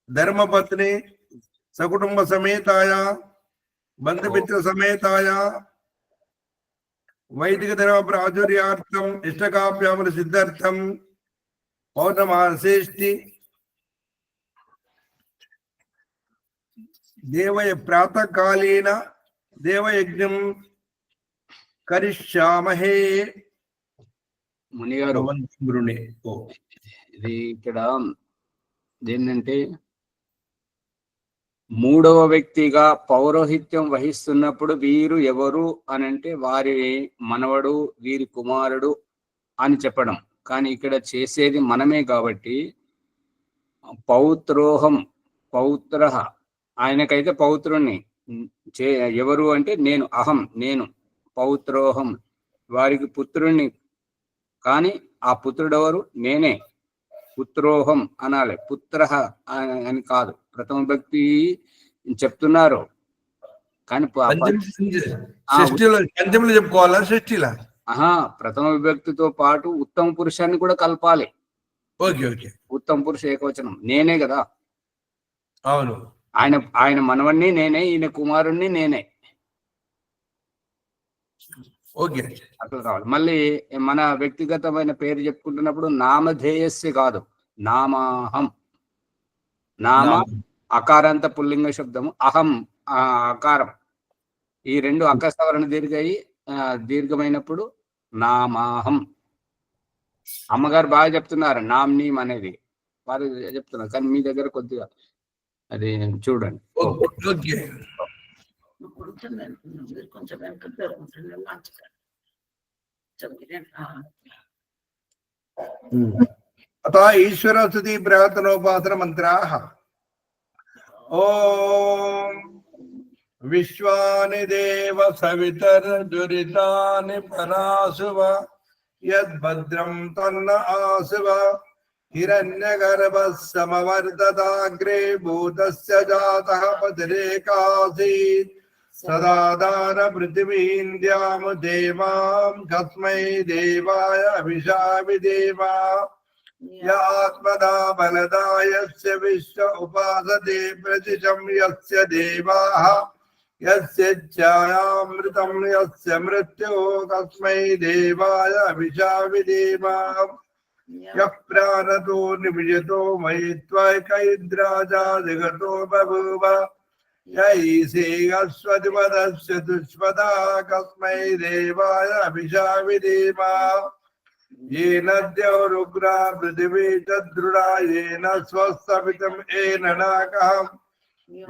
ధర్మపత్ని సకుటుంబ సమేతాయ బంధుమిత్ర సమేతాయ వైదిక ధర్మ ప్రాచుర్యార్థం ఇష్టకావ్యాముల సిద్ధార్థం పౌర్ణమాసేష్టి దేవయ ప్రాతకాలీన దేవయజ్ఞం కరిష్యామహే. మునిగారు ఇది ఇక్కడ ఏంటంటే మూడవ వ్యక్తిగా పౌరోహిత్యం వహిస్తున్నప్పుడు వీరు ఎవరు అని అంటే వారి మనవడు వీరి కుమారుడు అని చెప్పడం. కానీ ఇక్కడ చేసేది మనమే కాబట్టి పౌత్రోహం పౌత్ర, ఆయనకైతే పౌత్రుణ్ణి ఎవరు అంటే నేను, అహం నేను పౌత్రోహం, వారికి పుత్రుణ్ణి, కానీ ఆ పుత్రుడు ఎవరు? నేనే. పుత్రోహం అనాలి, పుత్ర అని కాదు. ప్రథమ భక్తి చెప్తున్నారు కానీ చెప్పుకోవాలా షష్ఠిలా? ప్రథమ విభక్తితో పాటు ఉత్తమ పురుషాన్ని కూడా కలపాలి. ఉత్తమ పురుష ఏకవచనం నేనే కదా. అవును, ఆయన మనవణ్ణి నేనే, ఈయన కుమారుణ్ణి నేనే. అట్లా కావాలి. మళ్ళీ మన వ్యక్తిగతమైన పేరు చెప్పుకుంటున్నప్పుడు నామధేయస్య కాదు, నామాహం. నామ అకారాంత పుల్లింగ శబ్దము, అహం అకారం, ఈ రెండు అకసవరణ దీర్ఘమైనప్పుడు నామాహం. అమ్మగారు బాగా చెప్తున్నారు నామ్నీం అనేది, వారు చెప్తున్నారు, కానీ మీ దగ్గర కొద్దిగా అది చూడండి. అత ఈశ్వర స్తుతి ప్రార్థనోపాసన మంత్రాః. ఓం విశ్వాని దేవ సవితర్దురితాని పరాశువ యద్భద్రం తన్న ఆశువ హిరణ్యగర్భః సమవర్ధతాగ్రే భూతస్య జాతః పతిరేకాసీత్ సదా దాన పృథివీంద్యాము దేవాం కస్మై దేవాయ అభిషామి దేవా యాత్మదా బలదా యస్య విశ్వ ఉపాసతే ప్రతిశం యస్య దేవాః యస్య ఛాయామృతం యస్య మృత్యు కస్మై దేవాయ అభిషామి దేవా యః ప్రాణతో నిమిషతో మయి త్వైకైద్రాజా జగతో బభూవ యైసేయస్వతిపదస్య దుష్పదా కస్మై దేవాయ అభిషామి దేవా येन द्यौरुग्रा पृथिवी तद्रुडा येन स्वस्थपितं येन नाकः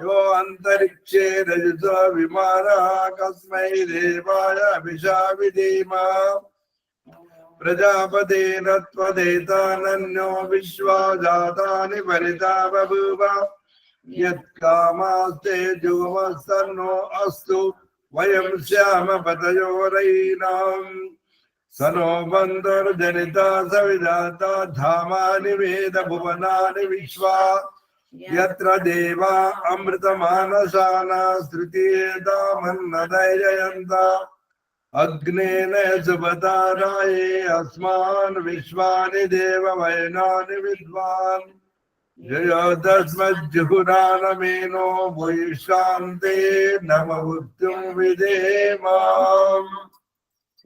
यो अन्तरिक्षे रजसो विमानः कस्मै देवाय अभिषामि देवा प्रजापतेन त्वदेतानन्यो विश्वा जातानि परिता बभूव यत्कामास्ते जुगमस्तन्नो अस्तु वयं श्याम पतयोरयिनाम् सनो बन्धुर्जनिता सविधाता धामानि वेद भुवनानि विश्वा यत्र देवा अमृतमानसाना श्रुतियेतामन्नदैर्ययन्त अग्नेन सुपताराये अस्मान् विश्वानि देववैनानि विद्वान् जयो तस्मज्जुहुरानमेनो भूयिष्ठान्ते नमवुक्तुं विधेमाम्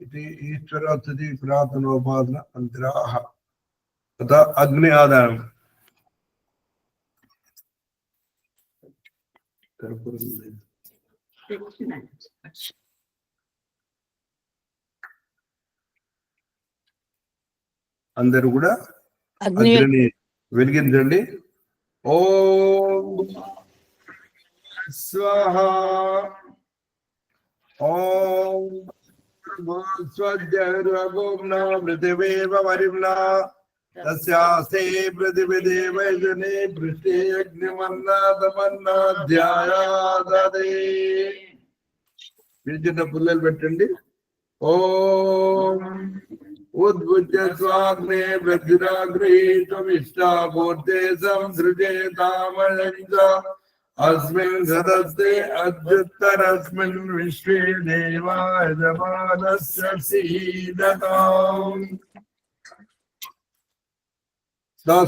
इति ईश्वर स्तुति प्रार्थनोपासन मंत्राः। तथा अग्नि आदानं అందరూ కూడా అగ్నిని వెలిగించండి. ఓం స్వాహా. ఓం స్వజ్ఞర్వగోమ్నా పృథివేవ వరిమ్నా తస్యాస్తే పృథివిదేవైజనే పృష్ఠే అగ్నిమన్నాదమన్నాధ్యాయాదదే. చిన్న పుల్లలు పెట్టండి. ఓం ఉద్భుజ్య స్వాగ్నే వజ్రాగ్రహీత్వమిష్టామూర్తే సంసృజేతామయంచ अस्मिन् सदस्ते अद्युत्तरस्मिन् विश्वे देवाय जमानस्य सीदताम्.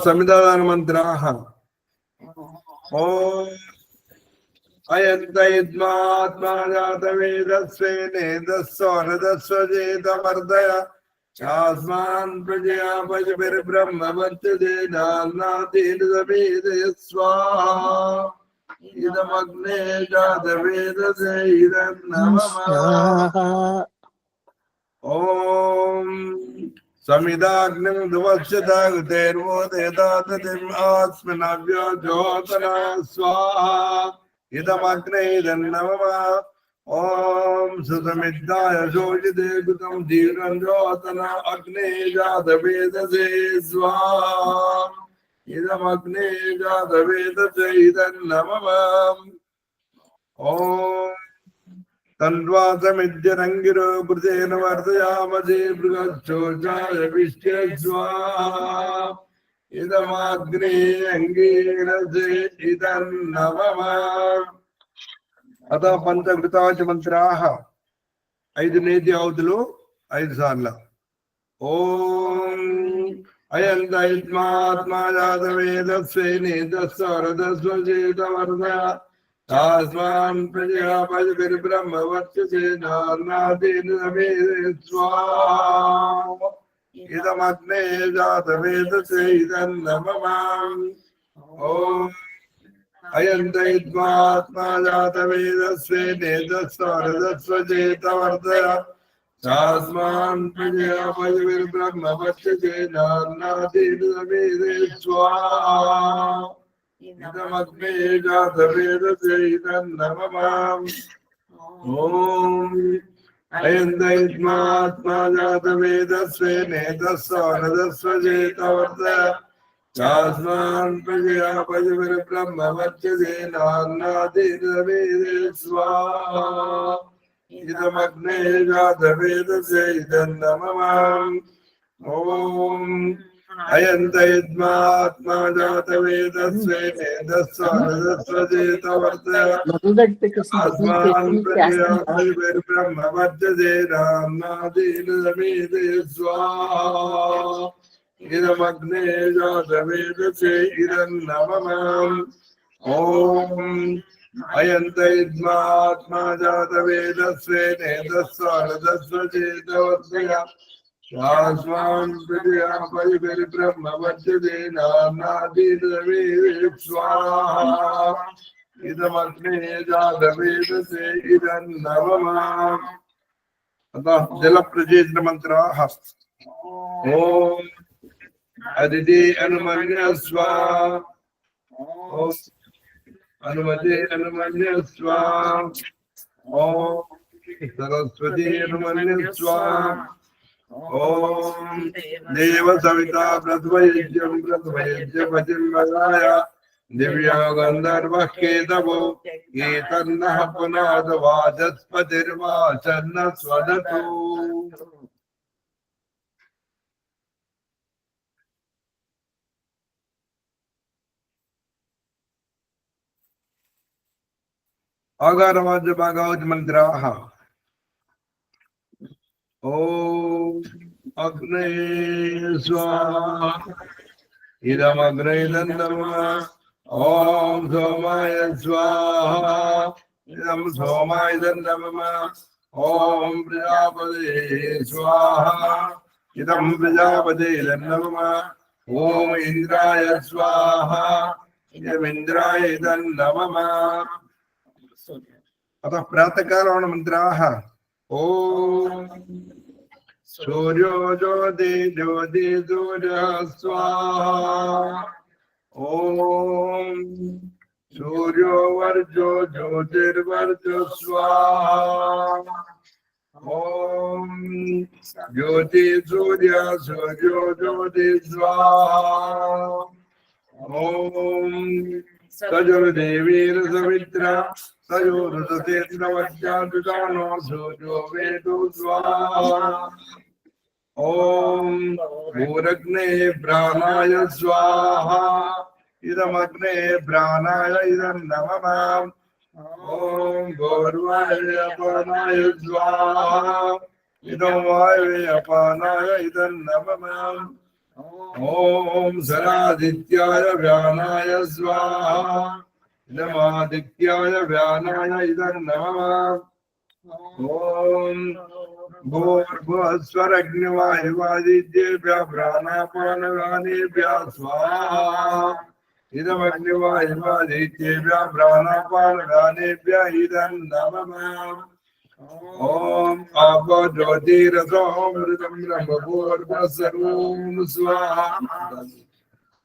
समिदान मंत्राः. ओम अयन्त इद्मात्मा जातवेदस्वेनेदस्वरदस्वजेतमर्दय चास्मान् प्रजया पशुभिर्ब्रह्मवत्यते दाल्नातीर्दवेदय स्वाहा. इदमग्ने जातवेदसे इदन्नमः. ओम समिदाग्निं दुवक्षतागतेर्वोदेतातिम् आस्मिनव्यो ज्योतना स्वाहा. इदमग्ने इदन्नमः. ओम सुतमिद्धाय शोचिते कृतं धीरं ज्योतना अग्ने जातवेदसे स्वाहा इदमग्ने जातवेदसे इदन्नमः ओम तन्वासमिद्यरङ्गिरो कृतेन वर्धयामसे बृहच्छोषाय विश्चे स्वाहा इदमाग्ने अङ्गीरसे इदन्नमः अतः पंचकृताच मंत्राः 5 నేతి ఆవుతులు 5 సార్లు ఓం అయం దైత్మాత్మా జాతవేదస్వే నేతస్వరదస్వచేతవర్ధ तास्मान् प्रजापतिर्ब्रह्मवर्चसे नार्नादीन समेते स्वाहा इदमग्ने जातवेदसे इदन्नमः ओम अयं दैत्मात्मा जातवेदस्वे नेतस्वरदस्वचेतवर्धय तास्मान् प्रजापतिर्ब्रह्मवर्चसे नार्नादीन समेते स्वाहा इदमग्ने जातवेदसे इदन्नमः ओम अयं दैत्मात्मा जातवेदस्वे नेतस्वरदस्वचेतवर्धय तास्मान् प्रजापतिर्ब्रह्मवर्चसे नार्नादीन समेते स्वाहा इदमग्ने जातवेदसे इदन्नमः ओम अयं दैत्मात्मा जातवेदस्वे नेतस्वरदस्वचेतवर्धय तास्मान् प्रजापतिर्ब्रह्मवर्चसे नार्नादीन समेते स्वाहा इदमग्ने जातवेदसे इदन्नमः ओम अयं दैत्मात्मा जातवेदस्वे नेतस्वरदस्वचेतवर्धय तास्मान् प्रजापतिर्ब्रह्मवर्चसे नार्नादीन समेते स्वाहा इदमग्ने जातवेदसे इदन्नमः अतः जलप्रचेतन मंत्राः ओम अदिति अनुमन्य स्वाहा ओम अनुमते अनुमन्य स्वाहा ओम सरस्वती अनुमन्य स्वाहा ओम देव सविता प्रथमयज्ञं प्रथमयज्ञपतिर्मदाय दिव्या गंधर्वः केतवो एतन्नः पुनाद वाचस्पतिर्वाचन्न स्वदतु आगारवाच भागवत मंत्राः ओम अग्ने स्वाहा इदमग्ने नमः ओम सोमाय स्वाहा इदं सोमाय नमः ओम प्रजापते स्वाहा इदं प्रजापते नमः ओम इंद्राय स्वाहा इदं इंद्राय नमः अतः प्रातःकाल मंत्राः ओम सूर्यो ज्योति ज्योति सूर्यः स्वाहा ओम सूर्यो वर्जो ज्योतिर्वर्जो स्वाहा ओम ज्योति सूर्य सूर्यो ज्योति स्वाहा ओम सजुर्देवीर सवित्रा तयोरुदतेन्द्रवज्जानुजानो सूर्यो वेदो स्वाहा ओम भूरग्ने प्राणाय स्वाहा इदमग्ने प्राणाय इदन्नमः ओम भूर्वाय अपानाय स्वाहा इदं वायवे अपानाय इदन्नमः ओम सरादित्याय व्यानाय स्वाहा इदमादित्याय व्यानाय इदन्नमः ओम भूर्भुवस्वरग्निवायुवादित्येभ्यः प्राणापानगानेभ्यः स्वाहा इदमग्निवायुवादित्येभ्यः प्राणापानगानेभ्यः इदन्नमः ओम आपो ज्योतिरसोमृतं ब्रह्मभूर्भुवस्सर्वं स्वाहा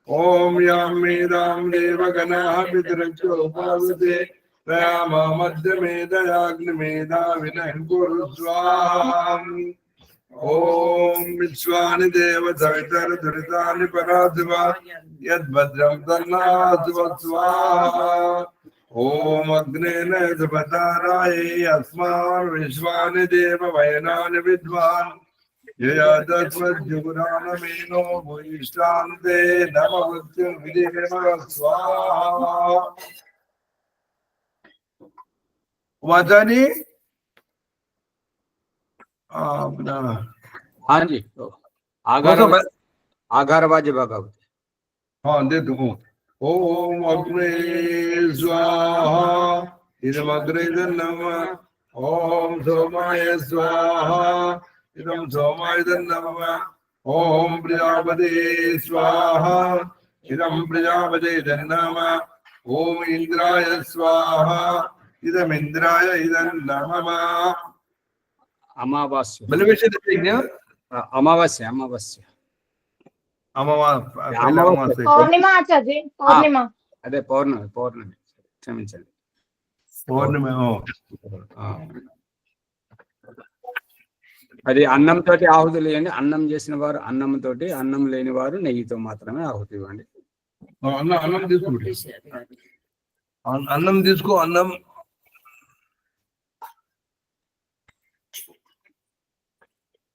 ओम यां मेदां देवगणाः पितरक्षोपावते दयामा मध्यमे दयाग्निमेधा विनकुरु स्वाहा ओम विश्वानि देव सवितर दुरितानि पराधिवा यद्भद्रं तन्नातु स्वाहा ओम अग्नेन सुपताराये अस्मान् विश्वानि देव वयनानि विद्वान् यया तस्मद्युगुरानमेनो भूयिष्ठान्ते नमवत्यं विधिर्नमः स्वाहा वदनी हाँ जी आगारवाजी भगवती हाँ दे दो ओम अग्ने स्वाहा इदम अग्ने नमः ओम सोमाय स्वाहा इदम सोमाय नमः ओम प्रजापते स्वाहा इदम प्रजापते नमः ओम इंद्राय स्वाहा इदम इंद्राय इदं नमः अमावास्या अमावास्या अमावास्या పౌర్ణిమ ఆచార్య పౌర్ణిమ అదే పౌర్ణమి క్షమించండి పౌర్ణమి అది అన్నంతో ఆహుతులు ఇవ్వండి అన్నం చేసిన వారు అన్నంతో అన్నం లేని వారు నెయ్యితో మాత్రమే ఆహుతి ఇవ్వండి అన్నం తీసుకో అన్నం తీసుకో అన్నం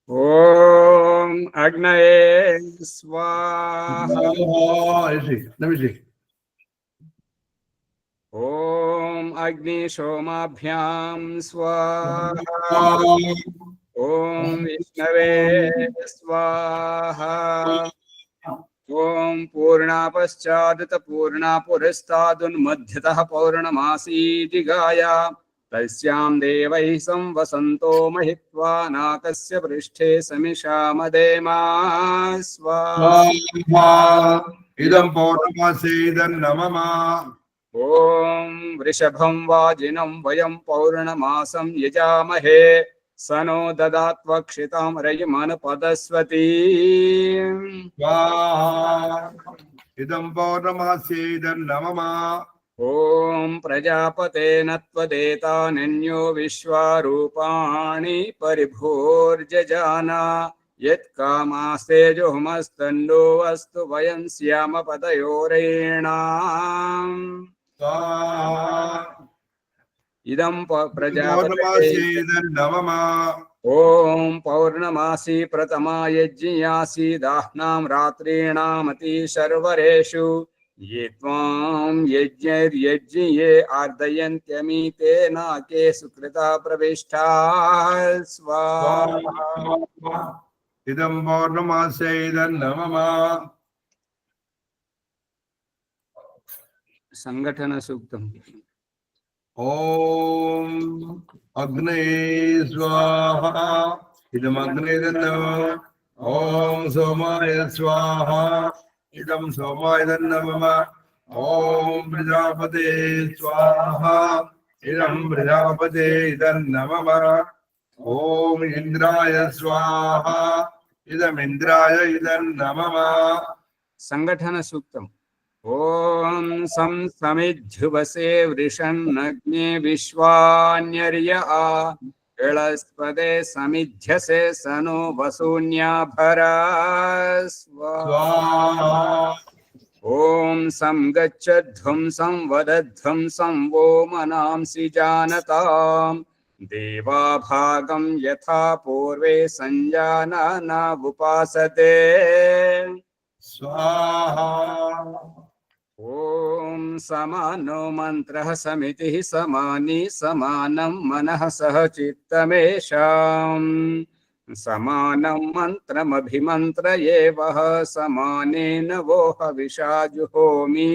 ओम अग्नये स्वाहा ओम अग्नि सोमाभ्यां स्वाहा ओम विष्णवे स्वाहा ओम पूर्णा पश्चादत पूर्णा पुरस्तादुन्मध्यतः पौर्णमासीति गाया तस्यां देवैः संवसन्तो महित्वा नाकस्य पृष्ठे समिषामदेमा स्वाहा इदं पौर्णमासे इदं नमः ओम वृषभं वाजिनं वयं पौर्णमासं यजामहे स नो ददात्वक्षितां रयिमनुपदस्वती इदं पौर्णमासे इदं नमः ओम प्रजापतेन त्वदेतान्यो विश्वारूपाणि परिभोर्जजाना यत्कामास्तेजोमस्तन्नो अस्तु वयं स्याम पदयोरेणाम् इदं प्रजापते ओम पौर्णमासी प्रथमा यज्ञयासी दाह्नां रात्रीणामति शर्वरेषु ये त्वां यज्ञैर्यज्ञये आर्दयन्त्यमीते नाके सुकृता प्रविष्टा स्वाहा इदं पौर्णमासे इदं नमः संगठन सूक्तम् ओम अग्ने स्वाहा इदं अग्ने नमः ओम सोमाय स्वाहा इदं सोमाय नमः ओम प्रजापते स्वाहा इदं प्रजापते इदं नमः ओम इंद्राय स्वाहा इदं इंद्राय इदं नमः संगठन सूक्तम् ओम सं समिद्धुवसे वृषन्नग्ने विश्वान्यर्य इळस्पदे समिध्यसे सनो वसून्याभरा स्वाहा ओम सं गच्छध्वं संवदध्वं संवो मनांसि जानताम् देवाभागं यथा पूर्वे संजानाना उपासते स्वाहा ओम समानो मंत्रः समितिः समानी समानं मनः सह चित्तमेषाम् समानं मंत्रमभिमन्त्रये वः समानेन वो हविषा जुहोमि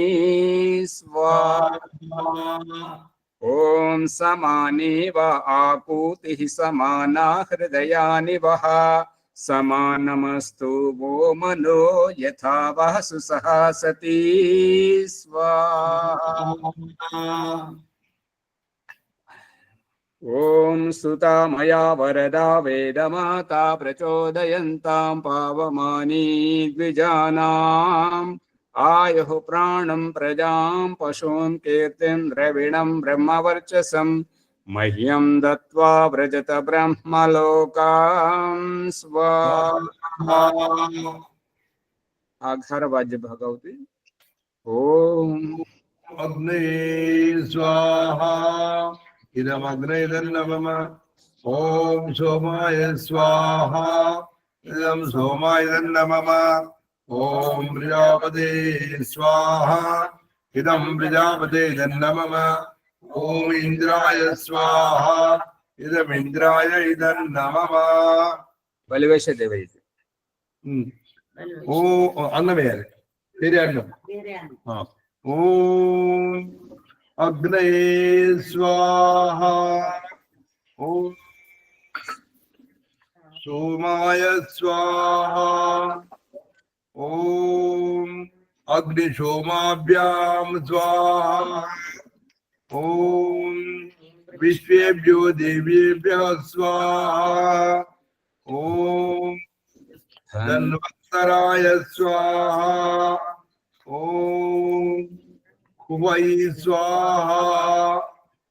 स्वाहा ओम समानी व आपूतिः समाना हृदयानि वः समानमस्तु वो मनो यथा वः सुसहासति स्वाहा ओम सुता मया वरदा वेदमाता प्रचोदयन्तां पावमानी द्विजानाम् आयुः प्राणं प्रजां पशून् कीर्तिं द्रविणं ब्रह्मवर्चसं मह्यं दत्त्वा व्रजत ब्रह्मलोकां स्वाहा। आघर्वाज्य भगवती। ओम अग्ने स्वाहा इदमग्ने नमः। ओम सोमाय स्वाहा इदं सोमाय नमः। ओम प्रजापते स्वाहा इदं प्रजापते नमः। ओम इंद्राय स्वाहा इदं इंद्राय इदं नमः। बलिवेश देवैते ओ अन्नमे तेरे अन्न। हाँ। ओम अग्ने स्वाहा ओम सोमाय स्वाहा ओम अग्निशोमाभ्याम स्वाहा ओम विश्वेभ्यो देवेभ्यः स्वाहा ओम धन्वन्तराय स्वाहा ओम कुवै स्वाहा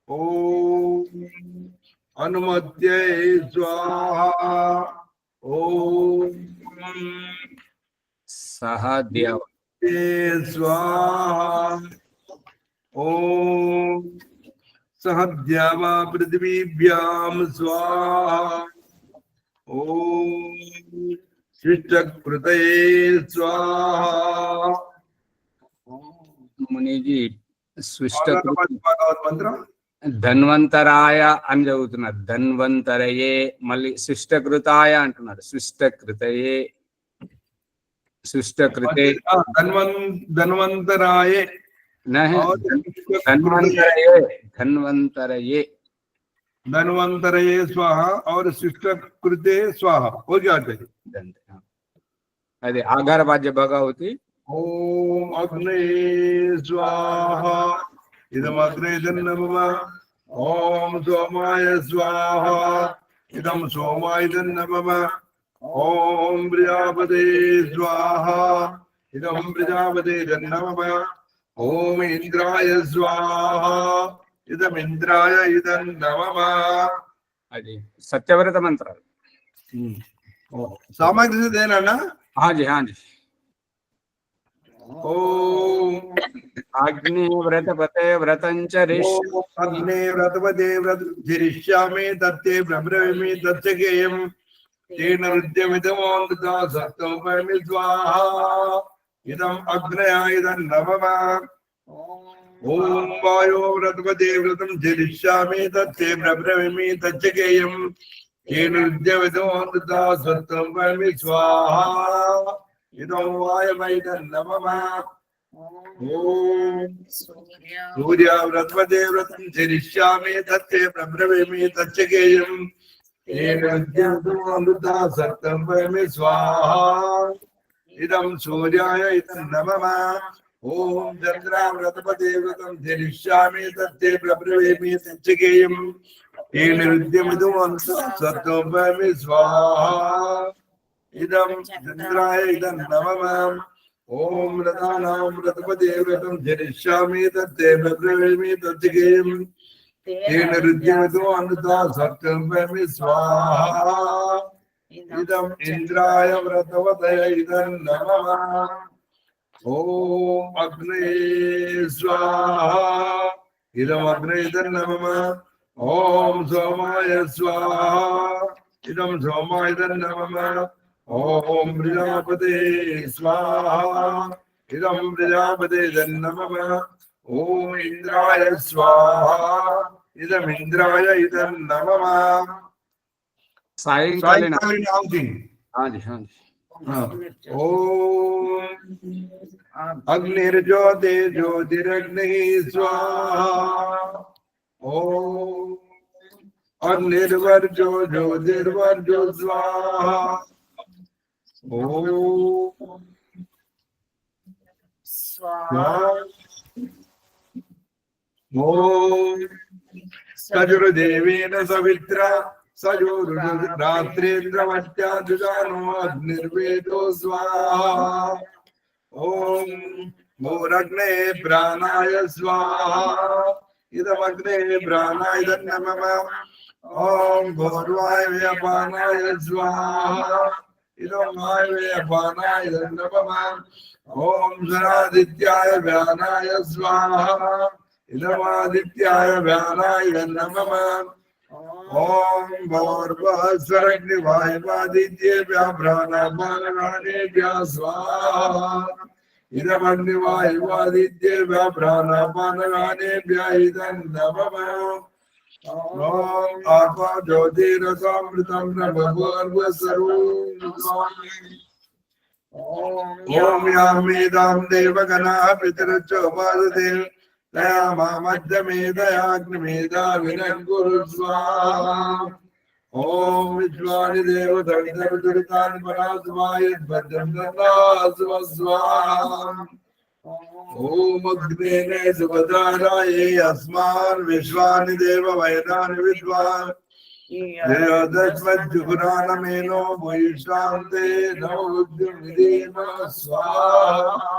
ओम अनुमत्यै स्वाहा ओम सहदेव स्वाहा ओम सहद्यावा पृथ्वीभ्यां स्वाहा ओम शिष्टकृतये स्वाहा। मुनि जी सृष्ट मंत्र ధన్వంతరాయ అని చదువుతున్నారు. ధన్వంతరయే మళ్ళీ సృష్టకృతాయ అంటున్నారు. సృష్టకృతయే సృష్టకృతే धन्वंतराये ధన్వంతరయే ధన్వంతరయే धन्वंतरये स्वाहा और शिष्टकृते स्वाहा हो जाते हैं। अरे आधार भाज्य भगवती। ओम अग्ने स्वाहा इदम अग्ने नमः। ओम सोमाय स्वाहा इदम सोमाय नमः। ओम प्रजापते स्वाहा इदम प्रजापते नमः। ओम इंद्राय स्वाहा इदम इंद्राय इदं नमः। అది సత్యవ్రత మంత్రాలు. सामग्री से देना ना। हाँ जी हाँ जी। ओम अग्नि व्रतपते व्रतंचरिष्यामि अग्ने व्रतपते व्रतंचरिष्यामि तत्ते ब्रह्मणि तत्सकेयं तेन रुद्यमिदमोऽमृता सत्तमपरमि स्वाहा इदम् अग्नया इदं नमः। ओम वायो व्रतपते व्रतंचरिष्यामि तत्ते ब्रह्मणि तत्सकेयं तेन रुद्यमिदमोऽमृता सत्तमपरमि स्वाहा इदं वायवैदं नमः। ओम सूर्य व्रतपते व्रतंचरिष्यामि तत्ते ब्रह्मणि तत्सकेयं तेन रुद्यमिदमोऽमृता सत्तमपरमि स्वाहा इदं सूर्याय इदं नमः। ओम चंद्र व्रतपते व्रतंचरिष्यामि तत्ते ब्रह्मणि तत्सकेयं तेन रुद्यमिदमोऽमृता सत्तमपरमि स्वाहा इदं चंद्राय इदं नमः। ओम रतानां व्रतपते व्रतंचरिष्यामि तत्ते ब्रह्मणि तत्सकेयं तेन रुद्यमिदमोऽमृता सत्तमपरमि स्वाहा इदं इंद्राय व्रतपते इदं नमः। ओम अग्ने स्वाहा इदम अग्ने इदं नमः। ओम सोमाय स्वाहा इदं सोमाय इदं नमः। ओम प्रजापते स्वाहा इदं प्रजापते इदं नमः। ओम इंद्राय स्वाहा इदं इंद्राय इदं नमः। सायंकालीन आहुति। हाँ जी हाँ जी। ओम अग्निर्ज्योति ज्योतिरग्निः स्वाहा। ओम अग्निर्वर्जो ज्योतिर्वर्जो स्वाहा। ओम ओम सजुर्देवेन सवित्रा सजुर्रात्रेन्द्रमत्या जुजानो अग्निर्वेदो स्वाहा। ओम भूरग्ने प्राणाय स्वाहा इदमग्ने प्राणाय नमः ओम भूर्वायव्यपानाय स्वाहा इदं वायव्यपानाय नमः ओम जनादित्याय व्यानाय स्वाहा इदमादित्याय व्यानाय नमः ओम भूर्भुवस्सुरग्निवायुवादित्येभ्यः प्राणापानगानेभ्यः स्वाहा इदमग्निवायुवादित्येभ्यः प्राणापानगानेभ्यः इदं नमः ओम आपा ज्योतिरसामृतं ओम यामेदां देवगणाः पितरच्चोपासते दया मामध्यमेदयाग्निमेदा विनङ्कुरु स्वाहा ओम विश्वानि देवदविदविदुरितानि परास्वाय भद्रं दन्दासु स्वाहा ओम अग्नेने सुभद्राय अस्मान् विश्वानि देव वैदानि विद्वान् दस्मज्जुहुरानमेनो भूयिष्ठान्ते नवोद्युमिदेव स्वाहा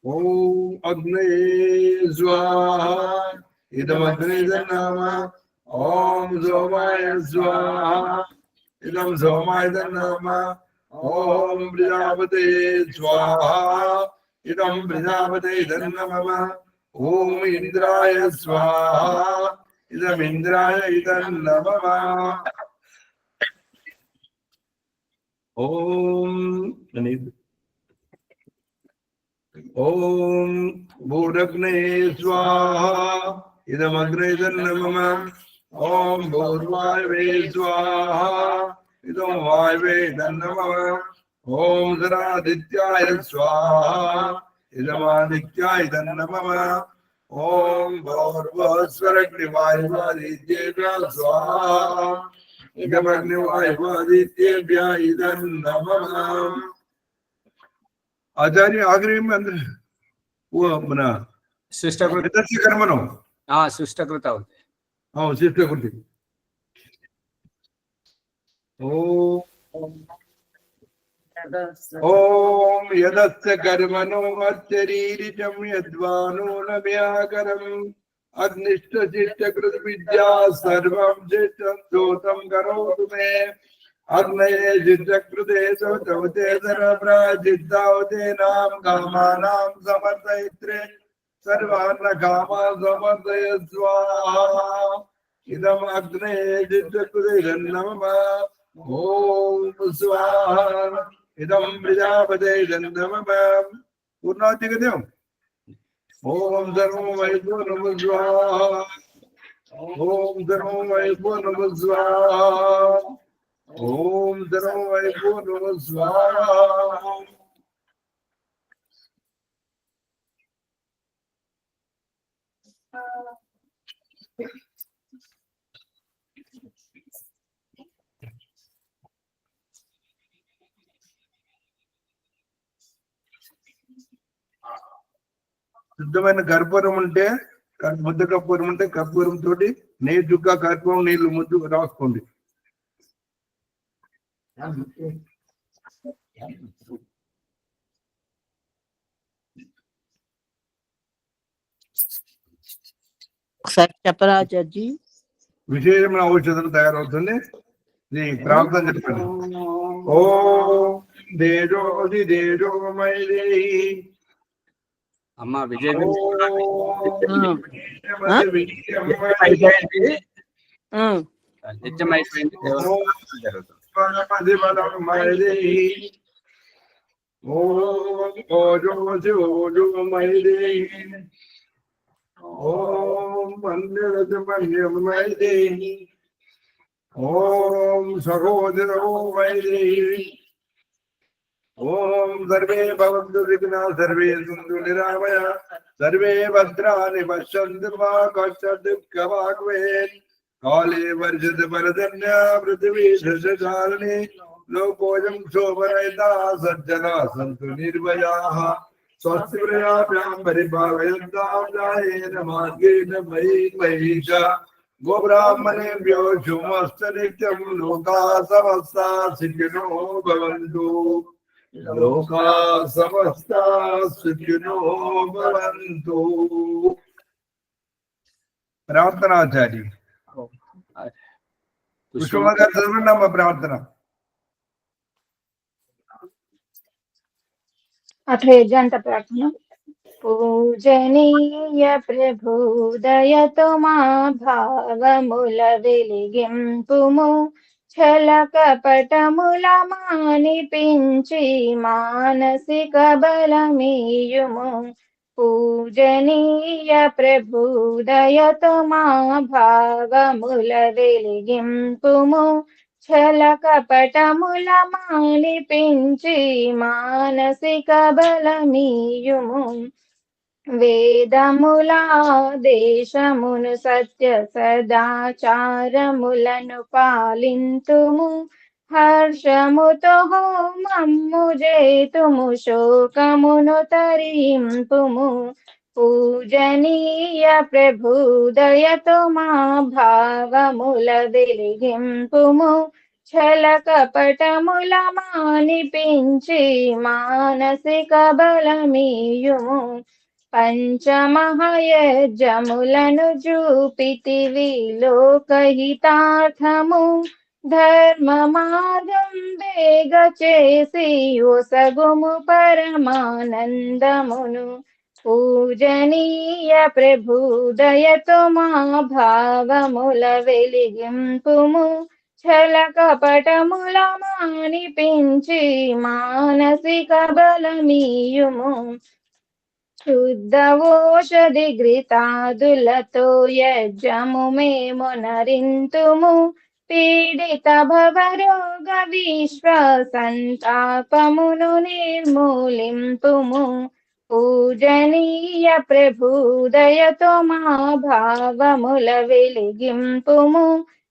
ओम अग्ने स्वाहा इदमग्ने नमः ओम सोमाय स्वाहा इदं सोमाय नमः ओम प्रजापते स्वाहा इदं प्रजापते नमः ओम इंद्राय स्वाहा इदं इंद्राय इदं नमः ओम ओम भूरग्ने स्वाहा इदमग्ने नमः ओम भूर्वायवे स्वाहा इदं वायवे नमः ओम जनादित्याय स्वाहा इदमादित्याय नमः ओम भूर्भुवस्सुरग्निवायुवादित्येभ्यः स्वाहा इदमग्निवायुवादित्येभ्यः इदं नमः आचार्य आखिरी में अंदर वो अपना शिष्टकृत कर्मणो हाँ शिष्टकृत होते हाँ शिष्टकृति ओम यदस्य कर्मणो मच्चरीरिचं यद्वानो न व्याकरम् अग्निष्ट शिष्टकृत विद्या सर्वं शिष्टं दोतं करोतु मे अग्नये जितकृते सवते सर्वप्राजितावते नाम कामानां समर्थयित्रे सर्वान् कामान् समर्थय स्वाहा इदम् अग्नये जितकृते नमः ओम स्वाहा इदं प्रजापते नमः पूर्णाहुति कहते हो ओम सर्वं वैभवो नमः स्वाहा ओम सर्वं वैभवो नमः स्वाहा ओम सर्वं वैभवो नमः स्वाहा శుద్ధమైన కర్పూరం ఉంటే ముద్ద కర్పూరం ఉంటే కర్పూరం తోటి నెయ్యి చుక్క కర్పూరం నీళ్లు ముద్దు రాసుకోండి ఒకసారి చెప్పరా ఆచార్జీ విశేషమైన ఔషధం తయారవుతుంది ఇది ప్రార్థన చెప్పండి ఓం దేజోది దేజోమయీ అమ్మ విజయ్ నిత్యం అయిపోయింది ओम ओम सहोदरो वैदेही ओम सर्वे भवन्तु विघ्नाः सर्वे सन्तु निरामया सर्वे भद्राणि पश्यन्तु मा कश्चित् दुःखभाग् भवेत् काले वर्षति पर्जन्या पृथिवी शस्यशालिनी लोकोऽयं शोभरहितः सज्जनाः सन्तु निर्भयाः स्वस्ति प्रजाभ्यां परिपालयन्तां न्यायेन मार्गेण मयि च गोब्राह्मणेभ्यो शुभमस्तु नित्यं लोकाः समस्ताः सुखिनो भवन्तु లోకా సమస్తా సుఖినో భవంతు. ప్రార్థనాచారి పుష్పమ్మ గారు చదవండి అమ్మ ప్రార్థన. అట్లే జంట ప్రార్థన. పూజనీయ ప్రభుదయతో మా భావముల వెలిగింపుము, ఛల కపటముల మానిపించి మానసిక బలమీయుము. పూజనీయ ప్రభుదయతో మా భావముల వెలిగింపుము, ఛల కపటముల మానిపించి మానసిక బలమీయుము. వేదముల దేశమును సత్య సదాచారములను పాలింతుము, హర్షముతో హోమము జేతుము, శోకమును తరింపుము. పూజనీయ ప్రభుదయతో మా భావముల వెలిగింపుము, ఛల కపటముల మానిపించి మానసిక బలమీయుము. పంచమహయజ్ఞములను చూపితివి లోకహితార్థము, ధర్మ మార్గం వేగ చేసి ఒసగుము పరమానందమును. పూజనీయ ప్రభుదయతో మా భావముల వెలిగింపుము, ఛల కపటముల మానిపించి మానసిక బలమీయుము. శుద్ధ ఓషధి ఘృతాదులతో యజ్ఞము మేము నరింతుము, పీడిత భవరోగ విశ్వ సంతాపమును నిర్మూలింపుము. పూజనీయ ప్రభుదయతో మా భావముల వెలిగింపుము,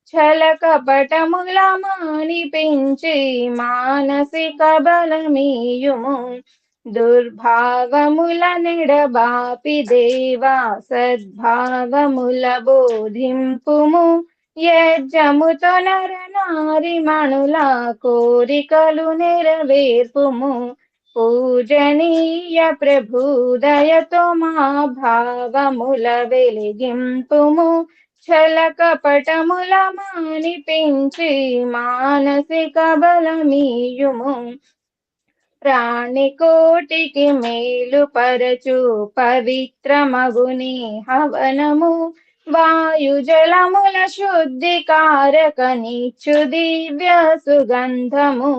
ఛల కపటముల మానిపించి మానసిక బలమీయుము. దుర్భావముల నెడబాపి దేవా సద్భావముల బోధింపుము, యజ్ఞముతో నరనారి మణుల కోరికలు నెరవేర్పుము. పూజనీయ ప్రభుదయతో మా భావముల వెలిగింపుము, ఛల కపటముల మానిపించి మానసిక బలమీయుము. ప్రాణికోటికి మేలు పరచు పవిత్రమగుని హవనము, వాయు జలముల శుద్ధి కారకనిచ్చు దివ్య సుగంధము.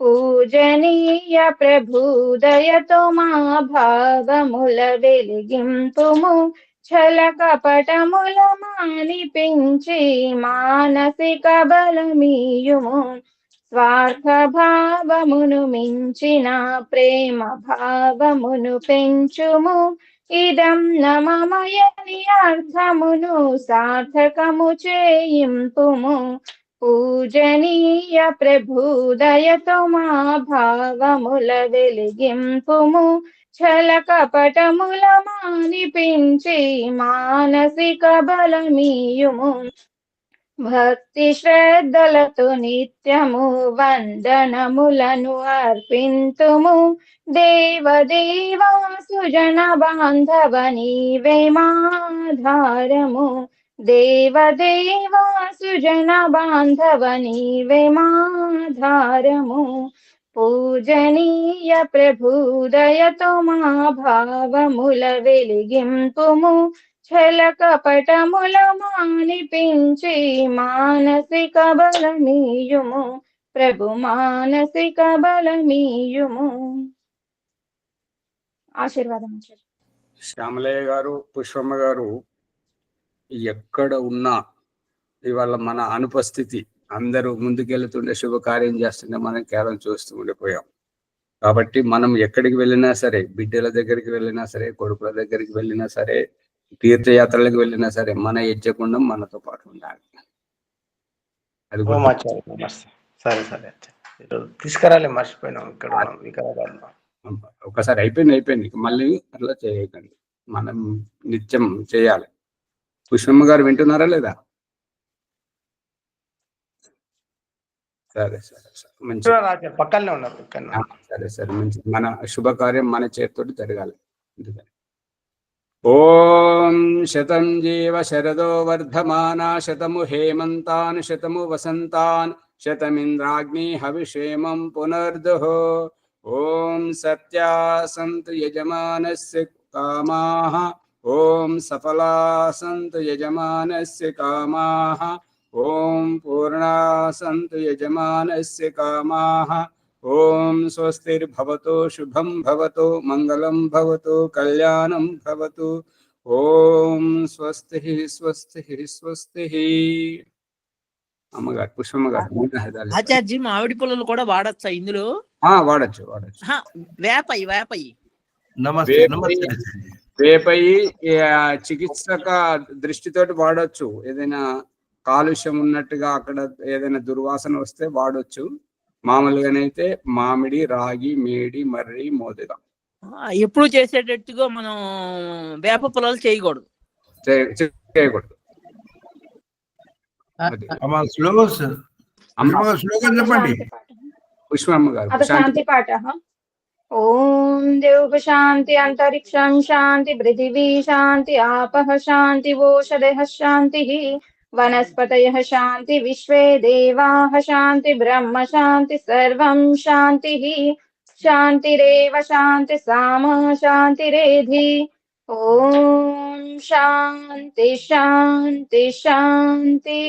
పూజనీయ ప్రభుదయతో మా భావముల వెలిగింపుము, ఛల కపటముల మానిపించి మానసిక బలమీయుము. స్వార్థ భావమును మించిన ప్రేమ భావమును పెంచుము, ఇదం నమమయని అర్థమును సార్థకము చేయింపుము. పూజనీయ ప్రభుదయతో మా భావముల వెలిగింపుము, ఛల కపటముల మానిపించి మానసిక బలమీయుము. భక్తి శ్రద్ధలతో నిత్యము వందనములను అర్పింతుము, దేవదేవా సుజన బాంధవ నీవే మాధారము. దేవదేవా సుజన బాంధవ నీవే మాధారము. పూజనీయ ప్రభుదయతో మా భావముల వెలిగింపుము, ఛల కపటముల మానిపించి మానసిక బలమీయుము. ప్రభు మానసిక బలమీయుము. ఆశీర్వాదం. శ్యామలయ్య గారు, పుష్పమ్మ గారు ఎక్కడ ఉన్నా ఇవాళ మన అనుపస్థితి, అందరూ ముందుకెళ్తుండే శుభకార్యం చేస్తుంటే మనం కేవలం చూస్తూ ఉండిపోయాం. కాబట్టి మనం ఎక్కడికి వెళ్ళినా సరే, బిడ్డల దగ్గరికి వెళ్ళినా సరే, కొడుకుల దగ్గరికి వెళ్ళినా సరే, తీర్థయాత్రలకు వెళ్ళినా సరే, మన యజ్ఞకుండం మనతో పాటు ఉండాలి. అది సరే సరే తీసుకురాలే, మర్చిపోయినాం ఇక్కడ వికారాబాద్లో. ఒకసారి అయిపోయింది, మళ్ళీ అట్లా చేయకండి. మనం నిత్యం చేయాలి. పుష్పమ్మ గారు వింటున్నారా లేదా? సరే సరే సరే మంచి పక్కనే ఉన్నారు ఇక్కడ. సరే సరే మంచి మన శుభకార్యం మన చేతితోటి జరగాలి. ఓం శతం జీవ శరదో వర్ధమాన శతము హేమంతాన్ శతము వసంతాన్ శతమింద్రాగ్ని హవిషేమం పునర్దుః. ఓం సత్యా సంతు యజమానస్య కామాః. ఓం సఫలా సంతు యజమానస్య కామాః. ఓం పూర్ణా సంతు యజమానస్య కామాః. ఓం స్వస్తిర్భవతు శుభం భవతు మంగళం భవతు కళ్యాణం భవతు. ఓం స్వస్తి స్వస్తి స్వస్తి. అమ్మగారు పుష్పమ్మ గారు. ఆచార్జీ మామిడి పుల్లలు కూడా వాడచ్చా ఇందులో? వాడచ్చు వాడచ్చు. వేపయి వేపయి వేపయి చికిత్సక దృష్టితోటి వాడచ్చు. ఏదైనా కాలుష్యం ఉన్నట్టుగా అక్కడ ఏదైనా దుర్వాసన వస్తే వాడొచ్చు. మామూలుగానైతే మామిడి, రాగి, మేడి, మర్రి, మోదుగా ఎప్పుడు చేసేటట్టుగా మనం వేప పొలాలు చేయకూడదు. చేయకూడదు. శ్లోకం చెప్పండి పుష్పమ్మ గారు. శాంతి పాఠ. ఓం దేవ శాంతి అంతరిక్షం శాంతి పృథివీ శాంతి ఆపః శాంతి ఓషధయః శాంతి వనస్పతయః శాంతి విశ్వే దేవాః శాంతి బ్రహ్మ శాంతి సర్వం శాంతి శాంతిరేవ శాంతి సామా శాంతిరేధి. ఓం శాంతి శాంతి శాంతి.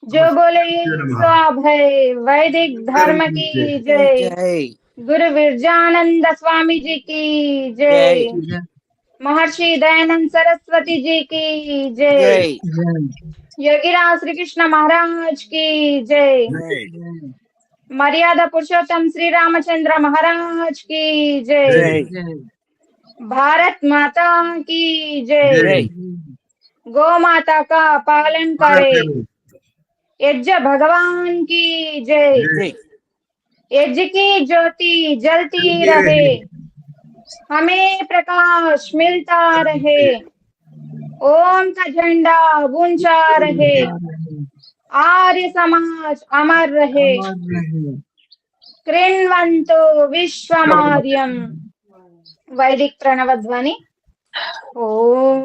जो बोले स्वाभय वैदिक धर्म की जय. गुरु विरजानंद स्वामी जी की जय. महर्षि दयानंद सरस्वती जी की जय. योगीराज श्री कृष्ण महाराज की जय. मर्यादा पुरुषोत्तम श्री रामचंद्र महाराज की जय. भारत माता की जय. गौ माता का पालन करे. यज्ञ भगवान की जय. यज्ञ की ज्योति जलती रहे, हमें प्रकाश मिलता रहे. ओम का झंडा ऊंचा रहे, आर्य समाज अमर रहे. कृण्वन्तो विश्वमार्यम. वैदिक प्रणव ध्वनि. ओम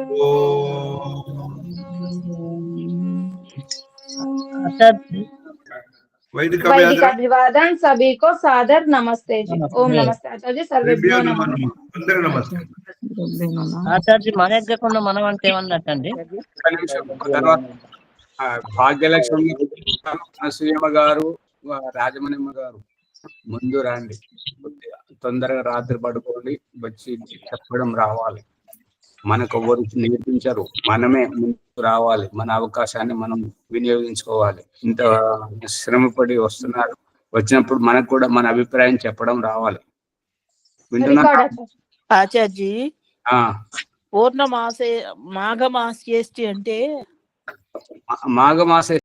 वैदिक अभिवादन सभी को सादर नमस्ते जी. ओम नमस्ते आचार्य सर्वेभ्यो नमः. ఆచార్య మన ఎగ్గకుండా మనం అంటే ఏమన్నట్టండి? భాగ్యలక్ష్మి అనసూయమ్మ గారు, రాజమణిమ్మ గారు ముందు రండి. తొందరగా రాత్రి పడుకోండి, వచ్చి చెప్పడం రావాలి. మనకు ఎవరు నేర్పించారు, మనమే ముందుకు రావాలి. మన అవకాశాన్ని మనం వినియోగించుకోవాలి. ఇంత శ్రమపడి వస్తున్నారు, వచ్చినప్పుడు మనకు కూడా మన అభిప్రాయం చెప్పడం రావాలి. వింటున్నారు ఆచార్జీ? పూర్ణమాసే మాఘమాసేష్టి అంటే మాఘమాసే